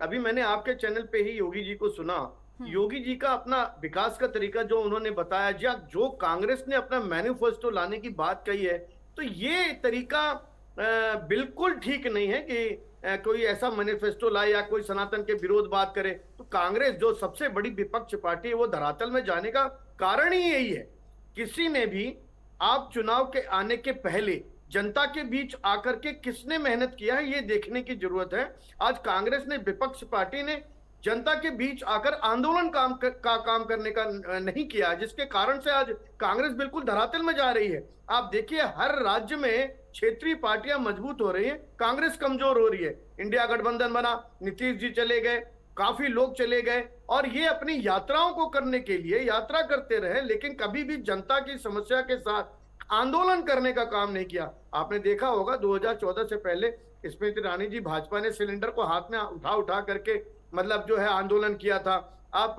अभी मैंने आपके चैनल पे ही योगी जी को सुना। योगी जी का अपना विकास का तरीका जो उन्होंने बताया, जो कांग्रेस ने अपना मैनिफेस्टो लाने की बात कही है, तो ये तरीका बिल्कुल ठीक नहीं है कि कोई ऐसा मैनिफेस्टो लाए या कोई सनातन के विरोध बात करे। तो कांग्रेस जो सबसे बड़ी विपक्ष पार्टी है वो धरातल में जाने का कारण ही यही है। किसी ने भी आप चुनाव के आने के पहले जनता के बीच आकर के किसने मेहनत किया है ये देखने की जरूरत है। आज कांग्रेस ने, विपक्ष पार्टी ने जनता के बीच आकर आंदोलन काम करने का नहीं किया, जिसके कारण से आज कांग्रेस बिल्कुल धरातल में जा रही है। आप देखिए हर राज्य में क्षेत्रीय पार्टियां मजबूत हो रही हैं, कांग्रेस कमजोर हो रही है। इंडिया गठबंधन बना, नीतीश जी चले गए, काफी लोग चले गए, और ये अपनी यात्राओं को करने के लिए यात्रा करते रहे, लेकिन कभी भी जनता की समस्या के साथ आंदोलन करने का काम नहीं किया। आपने देखा होगा 2014 से पहले स्मृति ईरानी जी, भाजपा ने सिलेंडर को हाथ में उठा करके मतलब जो है आंदोलन किया था। आप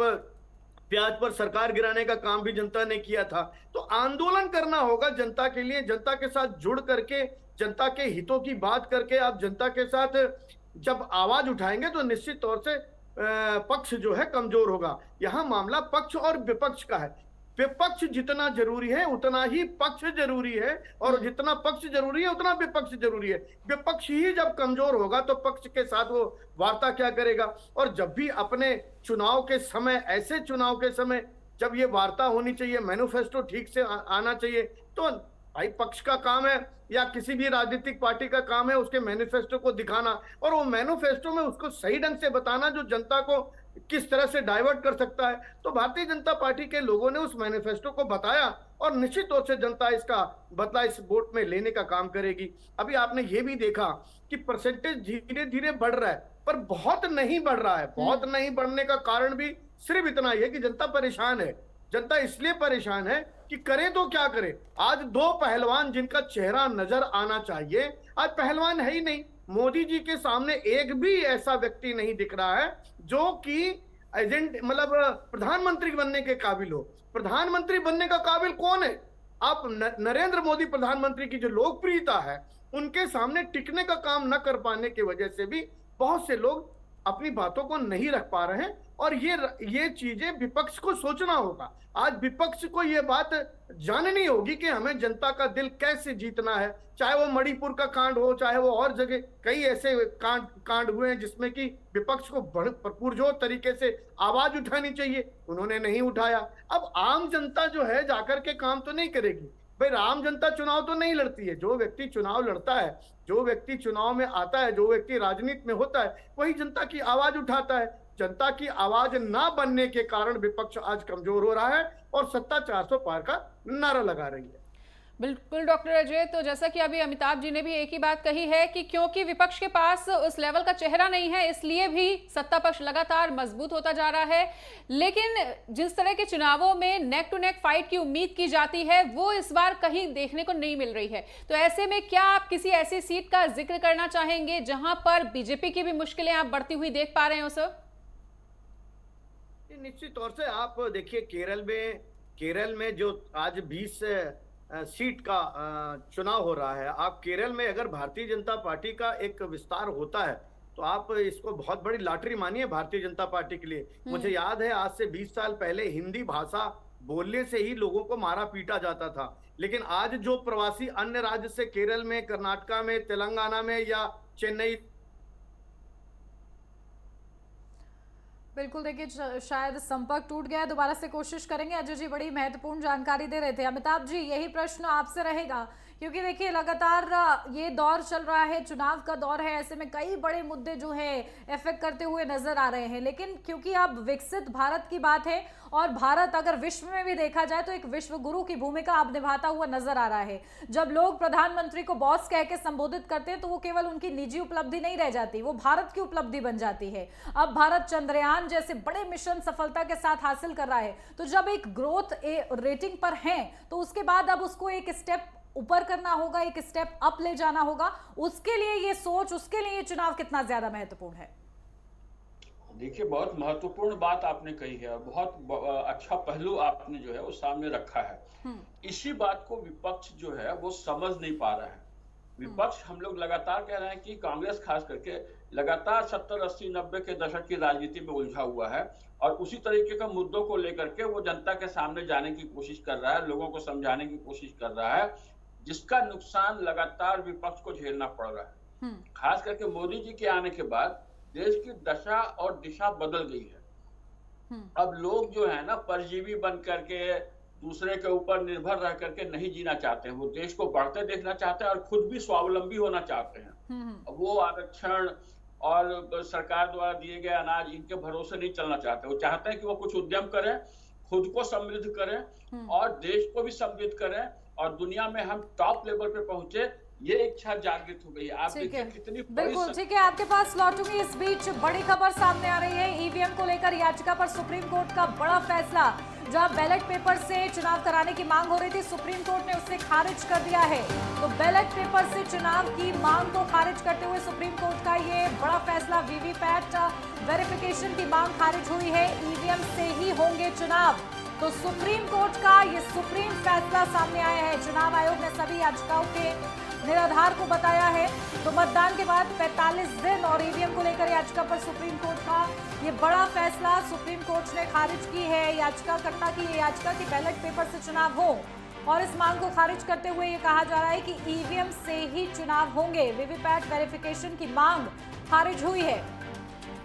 प्याज पर सरकार गिराने का काम भी जनता ने किया था। तो आंदोलन करना होगा जनता के लिए, जनता के साथ जुड़ करके, जनता के हितों की बात करके आप जनता के साथ जब आवाज उठाएंगे तो निश्चित तौर से पक्ष जो है कमजोर होगा। यहाँ मामला पक्ष और विपक्ष का है। विपक्ष जितना जरूरी है उतना ही पक्ष जरूरी है, और जितना पक्ष जरूरी है उतना विपक्ष जरूरी है। विपक्ष ही जब कमजोर होगा तो पक्ष के साथ वो वार्ता क्या करेगा? और जब भी अपने चुनाव के समय, ऐसे चुनाव के समय जब ये वार्ता होनी चाहिए, मैनिफेस्टो ठीक से आना चाहिए, तो भाई पक्ष का काम है या किसी भी राजनीतिक पार्टी का काम है उसके मैनिफेस्टो को दिखाना, और वो मैनिफेस्टो में उसको सही ढंग से बताना जो जनता को किस तरह से डाइवर्ट कर सकता है। तो भारतीय जनता पार्टी के लोगों ने उस मैनिफेस्टो को बताया, और निश्चित तौर से जनता इसका बदला इस वोट में लेने का काम करेगी। अभी आपने ये भी देखा कि परसेंटेज धीरे धीरे बढ़ रहा है, पर बहुत नहीं बढ़ रहा है। बहुत नहीं बढ़ने का कारण भी सिर्फ इतना ही है कि जनता परेशान है। जनता इसलिए परेशान है कि करें तो क्या करें। आज दो पहलवान जिनका चेहरा नजर आना चाहिए, आज पहलवान है ही नहीं। मोदी जी के सामने एक भी ऐसा व्यक्ति नहीं दिख रहा है जो कि एजेंट मतलब प्रधानमंत्री बनने के काबिल हो। प्रधानमंत्री बनने का काबिल कौन है? आप नरेंद्र मोदी प्रधानमंत्री की जो लोकप्रियता है उनके सामने टिकने का काम न कर पाने की वजह से भी बहुत से लोग अपनी बातों को नहीं रख पा रहे हैं, और ये चीजें विपक्ष को सोचना होगा। आज विपक्ष को ये बात जाननी होगी कि हमें जनता का दिल कैसे जीतना है। चाहे वो मणिपुर का कांड हो, चाहे वो और जगह कई ऐसे कांड हुए हैं जिसमें कि विपक्ष को पुरजोर तरीके से आवाज उठानी चाहिए, उन्होंने नहीं उठाया। अब आम जनता जो है जाकर के काम तो नहीं करेगी। भाई आम जनता चुनाव तो नहीं लड़ती है। जो व्यक्ति चुनाव लड़ता है, जो व्यक्ति चुनाव में आता है, जो व्यक्ति राजनीति में होता है, वही जनता की आवाज उठाता है। जनता की आवाज ना बनने के कारण विपक्ष आज कमजोर हो रहा है और सत्ता 400 पार का नारा लगा रही है। बिल्कुल डॉक्टर अजय, तो जैसा कि अभी अमिताभ जी ने भी एक ही बात कही है कि क्योंकि विपक्ष के पास उस लेवल का चेहरा नहीं है, इसलिए भी सत्ता पक्ष लगातार मजबूत होता जा रहा है। लेकिन जिस तरह के चुनावों में नेक टू नेक फाइट की उम्मीद की जाती है वो इस बार कहीं देखने को नहीं मिल रही है। तो ऐसे में क्या आप किसी ऐसी सीट का जिक्र करना चाहेंगे जहां पर बीजेपी की भी मुश्किलें आप बढ़ती हुई देख पा रहे हो सर? निश्चित तौर से आप देखिए केरल में जो आज 20 सीट का चुनाव हो रहा है, आप केरल में अगर भारतीय जनता पार्टी का एक विस्तार होता है तो आप इसको बहुत बड़ी लॉटरी मानिए भारतीय जनता पार्टी के लिए। मुझे याद है आज से 20 साल पहले हिंदी भाषा बोलने से ही लोगों को मारा पीटा जाता था, लेकिन आज जो प्रवासी अन्य राज्य से केरल में, कर्नाटका में, तेलंगाना में या चेन्नई बिल्कुल, देखिए शायद संपर्क टूट गया है, दोबारा से कोशिश करेंगे। अजय जी बड़ी महत्वपूर्ण जानकारी दे रहे थे। अमिताभ जी, यही प्रश्न आपसे रहेगा, क्योंकि देखिए लगातार ये दौर चल रहा है, चुनाव का दौर है, ऐसे में कई बड़े मुद्दे जो है इफेक्ट करते हुए नजर आ रहे हैं। लेकिन क्योंकि अब विकसित भारत की बात है और भारत अगर विश्व में भी देखा जाए तो एक विश्व गुरु की भूमिका अब निभाता हुआ नजर आ रहा है। जब लोग प्रधानमंत्री को बॉस कह के संबोधित करते हैं तो वो केवल उनकी निजी उपलब्धि नहीं रह जाती, वो भारत की उपलब्धि बन जाती है। अब भारत चंद्रयान जैसे बड़े मिशन सफलता के साथ हासिल कर रहा है, तो जब एक ग्रोथ रेटिंग पर है तो उसके बाद अब उसको एक स्टेप ऊपर करना होगा, एक स्टेप अप ले जाना होगा। उसके लिए ये सोच, उसके लिए ये चुनाव कितना ज्यादा महत्वपूर्ण है? देखिए, बहुत महत्वपूर्ण बात आपने कही है, बहुत अच्छा पहलू आपने जो है वो सामने रखा है। इसी बात को विपक्ष जो है वो समझ नहीं पा रहा है। विपक्ष, हम लोग लगातार कह रहे हैं कि कांग्रेस खास करके लगातार 70, 80, 90 के दशक की राजनीति में उलझा हुआ है और उसी तरीके के मुद्दों को लेकर के वो जनता के सामने जाने की कोशिश कर रहा है, लोगों को समझाने की कोशिश कर रहा है, जिसका नुकसान लगातार विपक्ष को झेलना पड़ रहा है। खास करके मोदी जी के आने के बाद देश की दशा और दिशा बदल गई है। अब लोग जो है ना परजीवी बन करके दूसरे के ऊपर निर्भर रह करके नहीं जीना चाहते हैं, वो देश को बढ़ते देखना चाहते हैं और खुद भी स्वावलंबी होना चाहते हैं। वो आरक्षण और सरकार द्वारा दिए गए अनाज, इनके भरोसे नहीं चलना चाहते। वो चाहते हैं कि वो कुछ उद्यम करें, खुद को समृद्ध करें और देश को भी समृद्ध करें और दुनिया में हम टॉप लेवल पे पहुंचे। ये इच्छा जागृत हो गई। आप देखिए कितनी बिल्कुल ठीक है, आपके पास लौटूंगी। इस बीच बड़ी खबर सामने आ रही है, ईवीएम को लेकर याचिका पर सुप्रीम कोर्ट का बड़ा फैसला। जब बैलेट पेपर से चुनाव कराने की मांग हो रही थी, सुप्रीम कोर्ट ने उसे खारिज कर दिया है। तो बैलेट पेपर से चुनाव की मांग को खारिज करते हुए सुप्रीम कोर्ट का ये बड़ा फैसला। वीवीपैट वेरिफिकेशन की मांग खारिज हुई है, ईवीएम से ही होंगे चुनाव। तो सुप्रीम कोर्ट का ये सुप्रीम फैसला सामने आया है। चुनाव आयोग ने सभी याचिकाओं के निराधार को बताया है। तो मतदान के बाद 45 दिन और ईवीएम को लेकर याचिका पर सुप्रीम कोर्ट का ये बड़ा फैसला। सुप्रीम कोर्ट ने खारिज की है याचिकाकर्ता की ये याचिका कि बैलेट पेपर से चुनाव हो, और इस मांग को खारिज करते हुए ये कहा जा रहा है कि ईवीएम से ही चुनाव होंगे। वीवीपैट वेरिफिकेशन की मांग खारिज हुई है।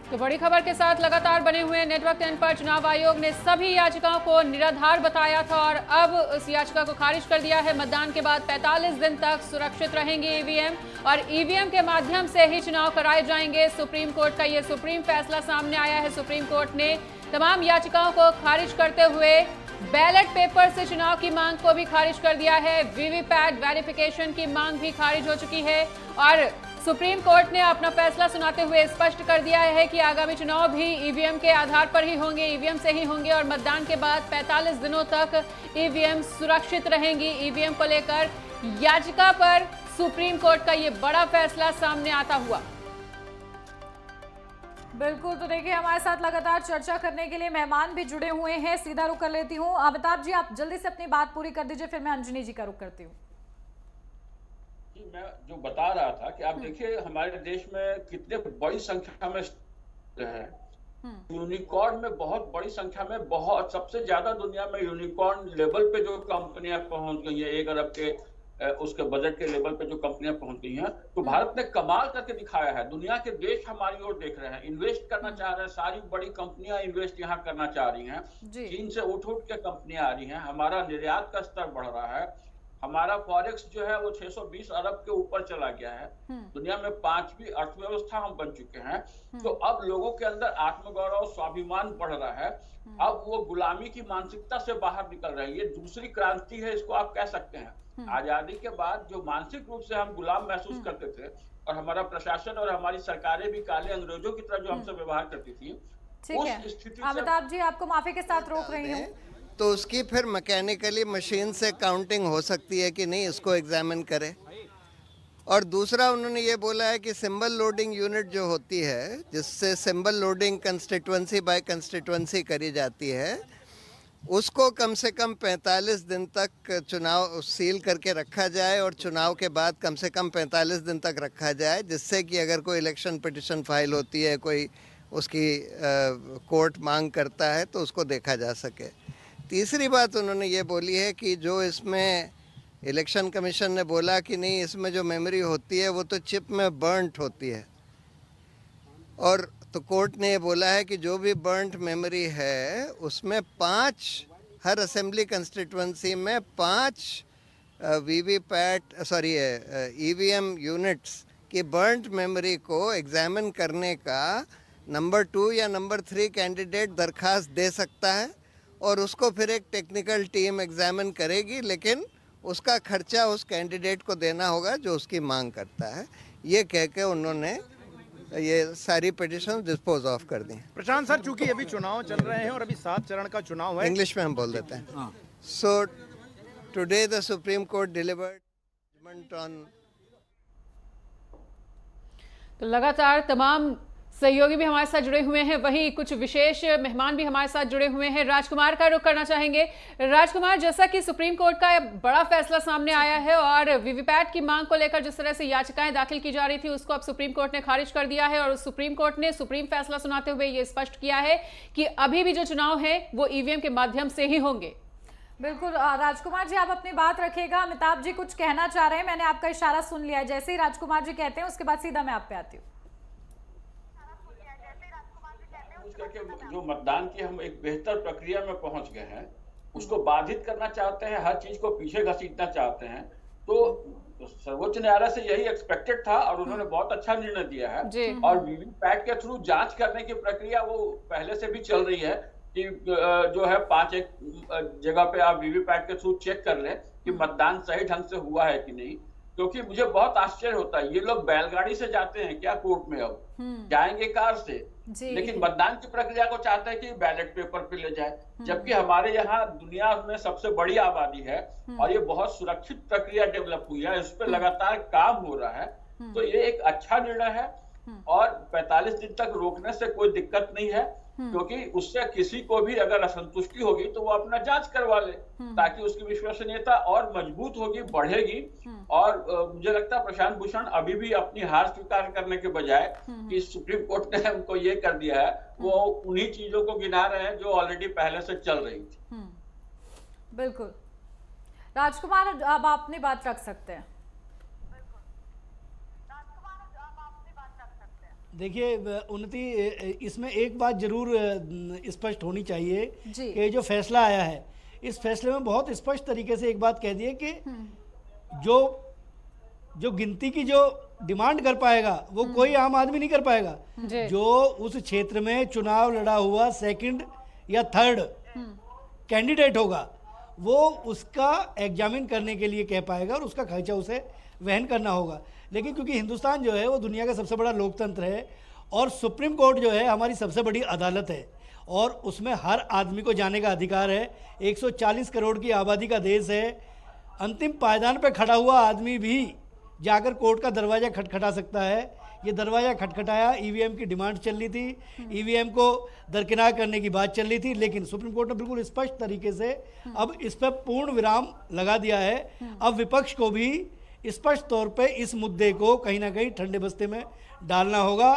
तो बड़ी खबर के साथ लगातार बने हुए नेटवर्क 10 पर चुनाव आयोग ने सभी याचिकाओं को निराधार बताया था और अब इस याचिका को खारिज कर दिया है। मतदान के बाद 45 दिन तक सुरक्षित रहेंगे ईवीएम और ईवीएम के माध्यम से ही चुनाव कराए जाएंगे। सुप्रीम कोर्ट का ये सुप्रीम फैसला सामने आया है। सुप्रीम कोर्ट ने तमाम याचिकाओं को खारिज करते हुए बैलेट पेपर से चुनाव की मांग को भी खारिज कर दिया है। वीवीपैट वेरिफिकेशन की मांग भी खारिज हो चुकी है और सुप्रीम कोर्ट ने अपना फैसला सुनाते हुए स्पष्ट कर दिया है कि आगामी चुनाव भी ईवीएम के आधार पर ही होंगे, ईवीएम से ही होंगे और मतदान के बाद 45 दिनों तक ईवीएम सुरक्षित रहेंगी। ईवीएम को लेकर याचिका पर सुप्रीम कोर्ट का ये बड़ा फैसला सामने आता हुआ। बिल्कुल, तो देखिए हमारे साथ लगातार चर्चा करने के लिए मेहमान भी जुड़े हुए हैं। सीधा रुख कर लेती हूँ। अमिताभ जी, आप जल्दी से अपनी बात पूरी कर दीजिए, फिर मैं अंजनी जी का रुख करती हूँ। मैं जो बता रहा था कि आप देखिए हमारे देश में कितने बड़ी संख्या में है, यूनिकॉर्न में बहुत बड़ी संख्या में, बहुत सबसे ज्यादा दुनिया में यूनिकॉर्न लेवल पे जो कंपनियां पहुंच गई है, 1 अरब के उसके बजट के लेवल पे जो कंपनियां पहुंच गई हैं, तो भारत ने कमाल करके दिखाया है। दुनिया के देश हमारी ओर देख रहे हैं, इन्वेस्ट करना चाह रहे हैं, सारी बड़ी कंपनियां इन्वेस्ट यहाँ करना चाह रही हैं। चीन से उठ के कंपनियां आ रही हैं, हमारा निर्यात का स्तर बढ़ रहा है, हमारा फॉरेक्स जो है वो 620 अरब के ऊपर चला गया है। दुनिया में 5वीं अर्थव्यवस्था हम बन चुके हैं। तो अब लोगों के अंदर आत्मगौरव, स्वाभिमान बढ़ रहा है। अब वो गुलामी की मानसिकता से बाहर निकल रहे हैं। ये दूसरी क्रांति है, इसको आप कह सकते हैं। आजादी के बाद जो मानसिक रूप से हम गुलाम महसूस करते थे और हमारा प्रशासन और हमारी सरकारें भी काले अंग्रेजों की तरह जो हमसे व्यवहार करती थी, उस स्थिति से अमिताभ जी, आपको माफी के साथ रोक रही हूँ। तो उसकी फिर मैकेनिकली मशीन से काउंटिंग हो सकती है कि नहीं, इसको एग्जामिन करें। और दूसरा उन्होंने ये बोला है कि सिंबल लोडिंग यूनिट जो होती है, जिससे symbol loading constituency by constituency करी जाती है, उसको कम से कम 45 दिन तक चुनाव सील करके रखा जाए और चुनाव के बाद कम से कम 45 दिन तक रखा जाए, जिससे कि अगर कोई इलेक्शन पिटिशन फाइल होती है, कोई उसकी कोर्ट मांग करता है, तो उसको देखा जा सके। तीसरी बात उन्होंने ये बोली है कि जो इसमें इलेक्शन कमीशन ने बोला कि नहीं, इसमें जो मेमोरी होती है वो तो चिप में बर्नट होती है, और तो कोर्ट ने ये बोला है कि जो भी बर्न्ट मेमोरी है उसमें 5 हर असेंबली कंस्टिट्यूंसी में 5 ईवीएम यूनिट्स की बर्न्ट मेमोरी को एग्जामिन करने का नंबर 2 या नंबर 3 कैंडिडेट दरखास्त दे सकता है और उसको फिर एक टेक्निकल टीम एग्जामिन करेगी, लेकिन उसका खर्चा उस कैंडिडेट को देना होगा जो उसकी मांग करता है। ये कह के उन्होंने ये सारी पिटिशन डिस्पोज ऑफ कर दी। प्रशांत सर, चूंकि अभी चुनाव चल रहे हैं और अभी 7 चरण का चुनाव है, इंग्लिश में हम बोल देते हैं। So today the supreme court delivered judgement on. तो लगातार तमाम सहयोगी भी हमारे साथ जुड़े हुए हैं, वहीं कुछ विशेष मेहमान भी हमारे साथ जुड़े हुए हैं। राजकुमार का रुख करना चाहेंगे। राजकुमार, जैसा कि सुप्रीम कोर्ट का बड़ा फैसला सामने आया है और वीवीपैट की मांग को लेकर जिस तरह से याचिकाएं दाखिल की जा रही थी उसको अब सुप्रीम कोर्ट ने खारिज कर दिया है और सुप्रीम कोर्ट ने सुप्रीम फैसला सुनाते हुए ये स्पष्ट किया है कि अभी भी जो चुनाव है वो ईवीएम के माध्यम से ही होंगे। बिल्कुल राजकुमार जी, आप अपनी बात रखिएगा। अमिताभ जी कुछ कहना चाह रहे हैं, मैंने आपका इशारा सुन लिया है। जैसे ही राजकुमार जी कहते हैं उसके बाद सीधा मैं आप पे आती हूँ। करके जो मतदान की हम एक बेहतर प्रक्रिया में पहुंच गए हैं, उसको बाधित करना चाहते हैं, हर चीज को पीछे घसीटना चाहते हैं, तो सर्वोच्च न्यायालय से यही एक्सपेक्टेड था और उन्होंने बहुत अच्छा निर्णय दिया है। और वीवीपैट के थ्रू जांच करने की प्रक्रिया वो पहले से भी चल रही है कि जो है 5 एक जगह पे आप वीवीपैट के थ्रू चेक कर लें कि मतदान सही ढंग से हुआ है कि नहीं। क्योंकि मुझे बहुत आश्चर्य होता है, ये लोग बैलगाड़ी से जाते हैं क्या कोर्ट में? अब जाएंगे कार से, लेकिन मतदान की प्रक्रिया को चाहते हैं कि बैलेट पेपर पे ले जाए, जबकि हमारे यहाँ दुनिया में सबसे बड़ी आबादी है और ये बहुत सुरक्षित प्रक्रिया डेवलप हुई है, इस पे लगातार काम हो रहा है। तो ये एक अच्छा निर्णय है और 45 दिन तक रोकने से कोई दिक्कत नहीं है, क्योंकि उससे किसी को भी अगर असंतुष्टि होगी तो वो अपना जांच करवा ले, ताकि उसकी विश्वसनीयता और मजबूत होगी, बढ़ेगी। और मुझे लगता है प्रशांत भूषण अभी भी अपनी हार स्वीकार करने के बजाय कि सुप्रीम कोर्ट ने उनको ये कर दिया है, वो उन्हीं चीजों को गिना रहे हैं जो ऑलरेडी पहले से चल रही थी। बिल्कुल राजकुमार, अब आप अपनी बात रख सकते हैं। देखिए उन्नति, इसमें एक बात जरूर स्पष्ट होनी चाहिए कि जो फैसला आया है इस फैसले में बहुत स्पष्ट तरीके से एक बात कह दी है कि जो गिनती की जो डिमांड कर पाएगा वो कोई आम आदमी नहीं कर पाएगा। जो उस क्षेत्र में चुनाव लड़ा हुआ सेकंड या थर्ड कैंडिडेट होगा वो उसका एग्जामिन करने के लिए कह पाएगा और उसका खर्चा उसे वहन करना होगा। लेकिन क्योंकि हिंदुस्तान जो है वो दुनिया का सबसे बड़ा लोकतंत्र है और सुप्रीम कोर्ट जो है हमारी सबसे बड़ी अदालत है और उसमें हर आदमी को जाने का अधिकार है। 140 करोड़ की आबादी का देश है, अंतिम पायदान पर खड़ा हुआ आदमी भी जाकर कोर्ट का दरवाज़ा खटखटा सकता है। ये दरवाज़ा खटखटाया, ईवीएम की डिमांड चल रही थी, ईवीएम को दरकिनार करने की बात चल रही थी, लेकिन सुप्रीम कोर्ट ने बिल्कुल स्पष्ट तरीके से अब इस पर पूर्ण विराम लगा दिया है। अब विपक्ष को भी स्पष्ट तौर पे इस मुद्दे को कहीं ना कहीं ठंडे बस्ते में डालना होगा।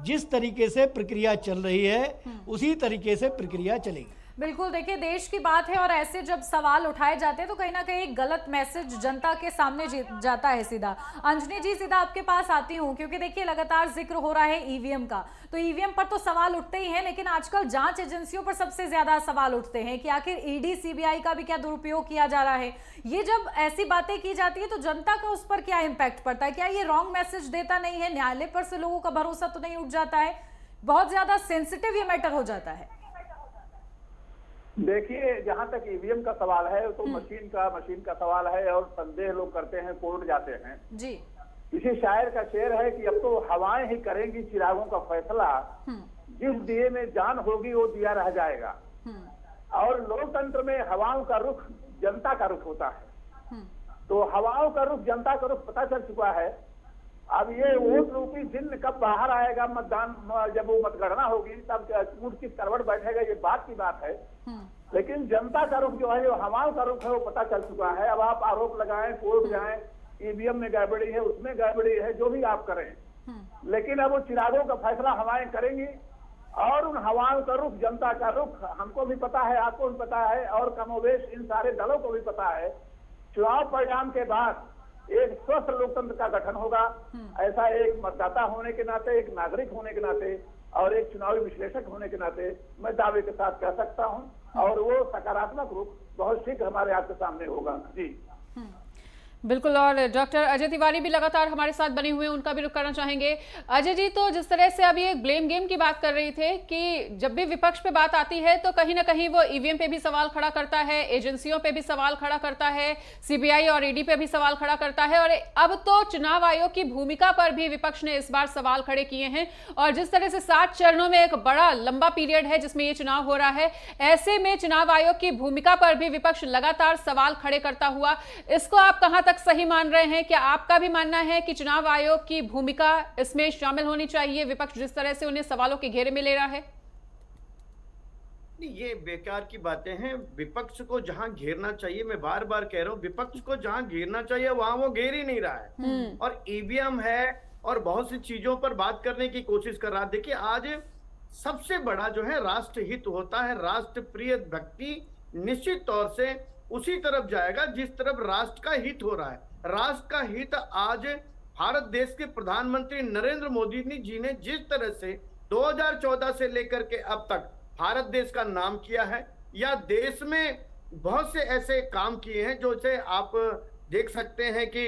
जिस तरीके से प्रक्रिया चल रही है उसी तरीके से प्रक्रिया चलेगी। बिल्कुल, देखिए देश की बात है और ऐसे जब सवाल उठाए जाते हैं तो कहीं ना कहीं एक गलत मैसेज जनता के सामने जाता है। सीधा अंजनी जी, सीधा आपके पास आती हूँ, क्योंकि देखिए लगातार जिक्र हो रहा है ईवीएम का, तो ईवीएम पर तो सवाल उठते ही हैं, लेकिन आजकल जांच एजेंसियों पर सबसे ज्यादा सवाल उठते हैं कि आखिर ईडी सीबीआई का भी क्या दुरुपयोग किया जा रहा है। ये जब ऐसी बातें की जाती है तो जनता का उस पर क्या इम्पैक्ट पड़ता है? क्या ये रॉन्ग मैसेज देता नहीं है? न्यायालय पर से लोगों का भरोसा तो नहीं उठ जाता है? बहुत ज्यादा सेंसिटिव ये मैटर हो जाता है। देखिए, जहां तक ईवीएम का सवाल है तो मशीन का सवाल है और संदेह लोग करते हैं, कोर्ट जाते हैं जी। इसी शायर का शेर है कि अब तो हवाएं ही करेंगी चिरागों का फैसला, जिस दिए में जान होगी वो दिया रह जाएगा। और लोकतंत्र में हवाओं का रुख जनता का रुख होता है, तो हवाओं का रुख जनता का रुख पता चल चुका है। अब ये वोट रूपी दिन कब बाहर आएगा, मतदान जब वो मतगणना होगी तब ऊंट किस करवट बैठेगा, ये बात की बात है। लेकिन जनता का रुख जो है, जो हवाओं का रुख है, वो पता चल चुका है। अब आप आरोप लगाएं, कोर्ट जाएं, ईवीएम में गड़बड़ी है, उसमें गड़बड़ी है, जो भी आप करें, लेकिन अब वो चिरागों का फैसला हवाएं करेंगी और उन हवाओं का रुख, जनता का रुख हमको भी पता है, आपको भी पता है और कमोवेश इन सारे दलों को भी पता है। चुनाव परिणाम के बाद एक स्वस्थ लोकतंत्र का गठन होगा। ऐसा एक मतदाता होने के नाते, एक नागरिक होने के नाते और एक चुनावी विश्लेषक होने के नाते मैं दावे के साथ कह सकता हूं और वो सकारात्मक रूप बहुत शीघ्र हमारे आपके सामने होगा। जी बिल्कुल। और डॉक्टर अजय तिवारी भी लगातार हमारे साथ बने हुए हैं, उनका भी रुख करना चाहेंगे। अजय जी, तो जिस तरह से अभी एक ब्लेम गेम की बात कर रहे थे कि जब भी विपक्ष पे बात आती है तो कहीं ना कहीं वो ईवीएम पे भी सवाल खड़ा करता है, एजेंसियों पे भी सवाल खड़ा करता है, सीबीआई और ईडी पे भी सवाल खड़ा करता है, और अब तो चुनाव आयोग की भूमिका पर भी विपक्ष ने इस बार सवाल खड़े किए हैं। और जिस तरह से 7 चरणों में एक बड़ा लंबा पीरियड है जिसमें ये चुनाव हो रहा है, ऐसे में चुनाव आयोग की भूमिका पर भी विपक्ष लगातार सवाल खड़े करता हुआ, इसको आप कहां तक सही मान रहे हैं? क्या आपका भी मानना है कि चुनाव आयोग की भूमिका इसमें शामिल होनी चाहिए, विपक्ष जिस तरह से उन्हें सवालों के घेरे में ले रहा है? ये बेकार की बातें हैं। विपक्ष को जहां घेरना चाहिए, मैं बार बार कह रहा हूं, विपक्ष को जहां घेरना चाहिए वहां वो घेर ही नहीं रहा है और ईवीएम है और बहुत सी चीजों पर बात करने की कोशिश कर रहा है। देखिए, आज सबसे बड़ा जो है राष्ट्र हित होता है। राष्ट्र प्रिय व्यक्ति निश्चित तौर से उसी तरफ जाएगा जिस तरफ राष्ट्र का हित हो रहा है। राष्ट्र का हित आज भारत देश के प्रधानमंत्री नरेंद्र मोदी जी ने जिस तरह से 2014 से लेकर के अब तक भारत देश का नाम किया है, या देश में बहुत से ऐसे काम किए हैं जो से आप देख सकते हैं कि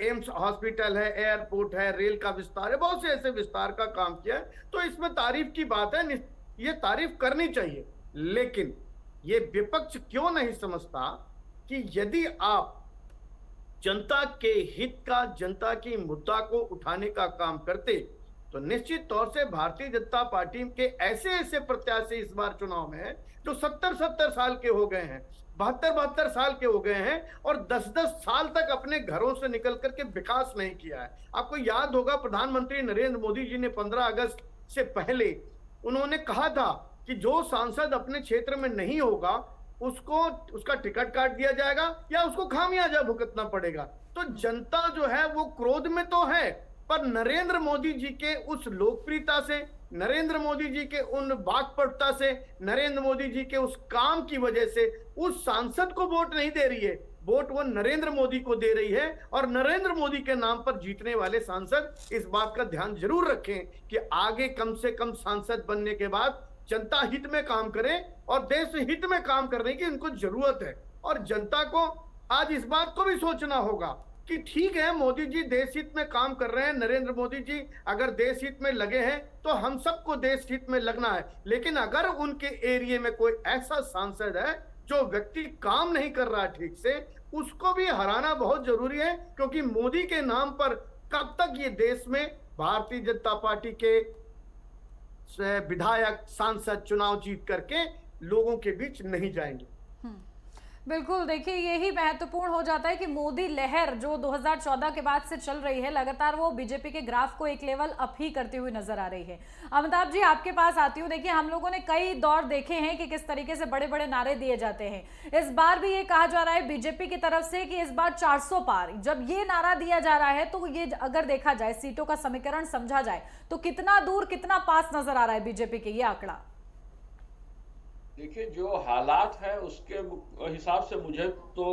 एम्स हॉस्पिटल है, एयरपोर्ट है, रेल का विस्तार है, बहुत से ऐसे विस्तार का काम किया है, तो इसमें तारीफ की बात है, ये तारीफ करनी चाहिए। लेकिन ये विपक्ष क्यों नहीं समझता कि यदि आप जनता के हित का, जनता की मुद्दा को उठाने का काम करते तो निश्चित तौर से भारतीय जनता पार्टी के ऐसे ऐसे प्रत्याशी इस बार चुनाव में हैं जो 70-70 साल के हो गए हैं, 72-72 साल के हो गए हैं और 10-10 साल तक अपने घरों से निकल करके विकास नहीं किया है। आपको याद होगा प्रधानमंत्री नरेंद्र मोदी जी ने 15 अगस्त से पहले उन्होंने कहा था कि जो सांसद अपने क्षेत्र में नहीं होगा उसको उसका टिकट काट दिया जाएगा या उसको खामियाजा भुगतना पड़ेगा। तो जनता जो है वो क्रोध में तो है, पर नरेंद्र मोदी जी के उस लोकप्रियता से, नरेंद्र मोदी जी के उन वाक्पटुता से, नरेंद्र मोदी जी के उस काम की वजह से उस सांसद को वोट नहीं दे रही है, वोट वो नरेंद्र मोदी को दे रही है। और नरेंद्र मोदी के नाम पर जीतने वाले सांसद इस बात का ध्यान जरूर रखें कि आगे कम से कम सांसद बनने के बाद जनता हित में काम करें और देश हित में काम करने की इनको जरूरत है। और जनता को आज इस बात को भी सोचना होगा कि ठीक है, मोदी जी देश हित में काम कर रहे हैं, नरेंद्र मोदी जी अगर देश हित में लगे हैं तो हम सबको देश हित में लगना है, लेकिन अगर उनके एरिया में कोई ऐसा सांसद है जो व्यक्ति काम नहीं कर रहा ठीक से, उसको भी हराना बहुत जरूरी है, क्योंकि मोदी के नाम पर कब तक ये देश में भारतीय जनता पार्टी के विधायक, सांसद चुनाव जीत करके लोगों के बीच नहीं जाएंगे। बिल्कुल, देखिए यही महत्वपूर्ण हो जाता है कि मोदी लहर जो 2014 के बाद से चल रही है, लगातार वो बीजेपी के ग्राफ को एक लेवल अप ही करती हुई नजर आ रही है। अमिताभ जी, आपके पास आती हूँ। देखिए, हम लोगों ने कई दौर देखे हैं कि किस तरीके से बड़े बड़े नारे दिए जाते हैं। इस बार भी ये कहा जा रहा है बीजेपी की तरफ से कि इस बार 400 पार। जब ये नारा दिया जा रहा है तो ये अगर देखा जाए, सीटों का समीकरण समझा जाए तो कितना दूर, कितना पास नजर आ रहा है बीजेपी के ये आंकड़ा? देखिए, जो हालात है उसके हिसाब से मुझे तो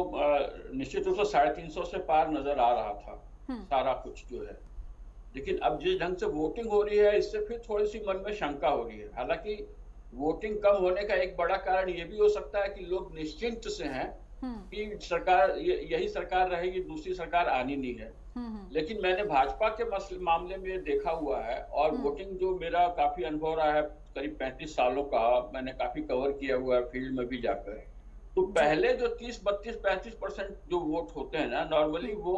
निश्चित रूप से 350 से पार नजर आ रहा था सारा कुछ जो है। लेकिन अब जिस ढंग से वोटिंग हो रही है, इससे फिर थोड़ी सी मन में शंका हो रही है। हालांकि वोटिंग कम होने का एक बड़ा कारण ये भी हो सकता है कि लोग निश्चिंत से हैं कि सरकार, यही सरकार रहेगी, दूसरी सरकार आनी नहीं है। लेकिन मैंने भाजपा के मामले में देखा हुआ है और वोटिंग जो मेरा काफी अनुभव रहा है, करीब 35 सालों का, मैंने काफी कवर किया हुआ है फील्ड में भी जाकर। तो पहले जो 30, 32, 35% जो वोट होते हैं ना, नॉर्मली वो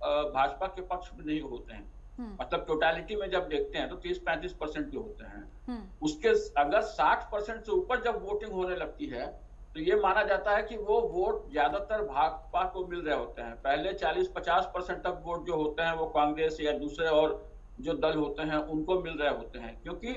भाजपा के पक्ष में नहीं होते हैं। मतलब टोटालिटी में जब देखते हैं तो 30-35% के होते हैं। उसके अगर 60% से ऊपर जब वोटिंग होने लगती है तो ये माना जाता है कि वो वोट ज्यादातर भाजपा को मिल रहे होते हैं। पहले 40-50% तक वोट जो होते हैं वो कांग्रेस या दूसरे और जो दल होते हैं उनको मिल रहे होते हैं, क्योंकि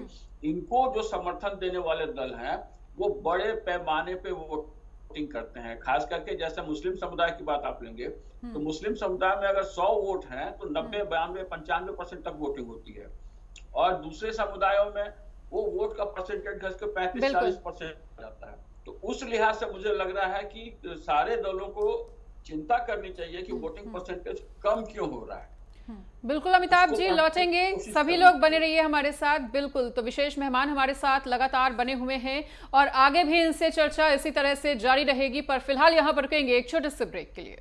इनको जो समर्थन देने वाले दल हैं वो बड़े पैमाने पे वोटिंग करते हैं। खास करके जैसे मुस्लिम समुदाय की बात आप लेंगे तो मुस्लिम समुदाय में अगर 100 वोट हैं तो 90, 92, 95% तक वोटिंग होती है। और दूसरे समुदायों में वो वोट का परसेंटेज घस के 35-40% जाता है। तो उस लिहाज से मुझे लग रहा है कि सारे दलों को चिंता करनी चाहिए कि वोटिंग परसेंटेज कम क्यों हो रहा है। बिल्कुल अमिताभ जी लौटेंगे, सभी लोग बने रहिए हमारे साथ। बिल्कुल, तो विशेष मेहमान हमारे साथ लगातार बने हुए हैं और आगे भी इनसे चर्चा इसी तरह से जारी रहेगी, पर फिलहाल यहाँ पर रुकेंगे एक छोटे से ब्रेक के लिए।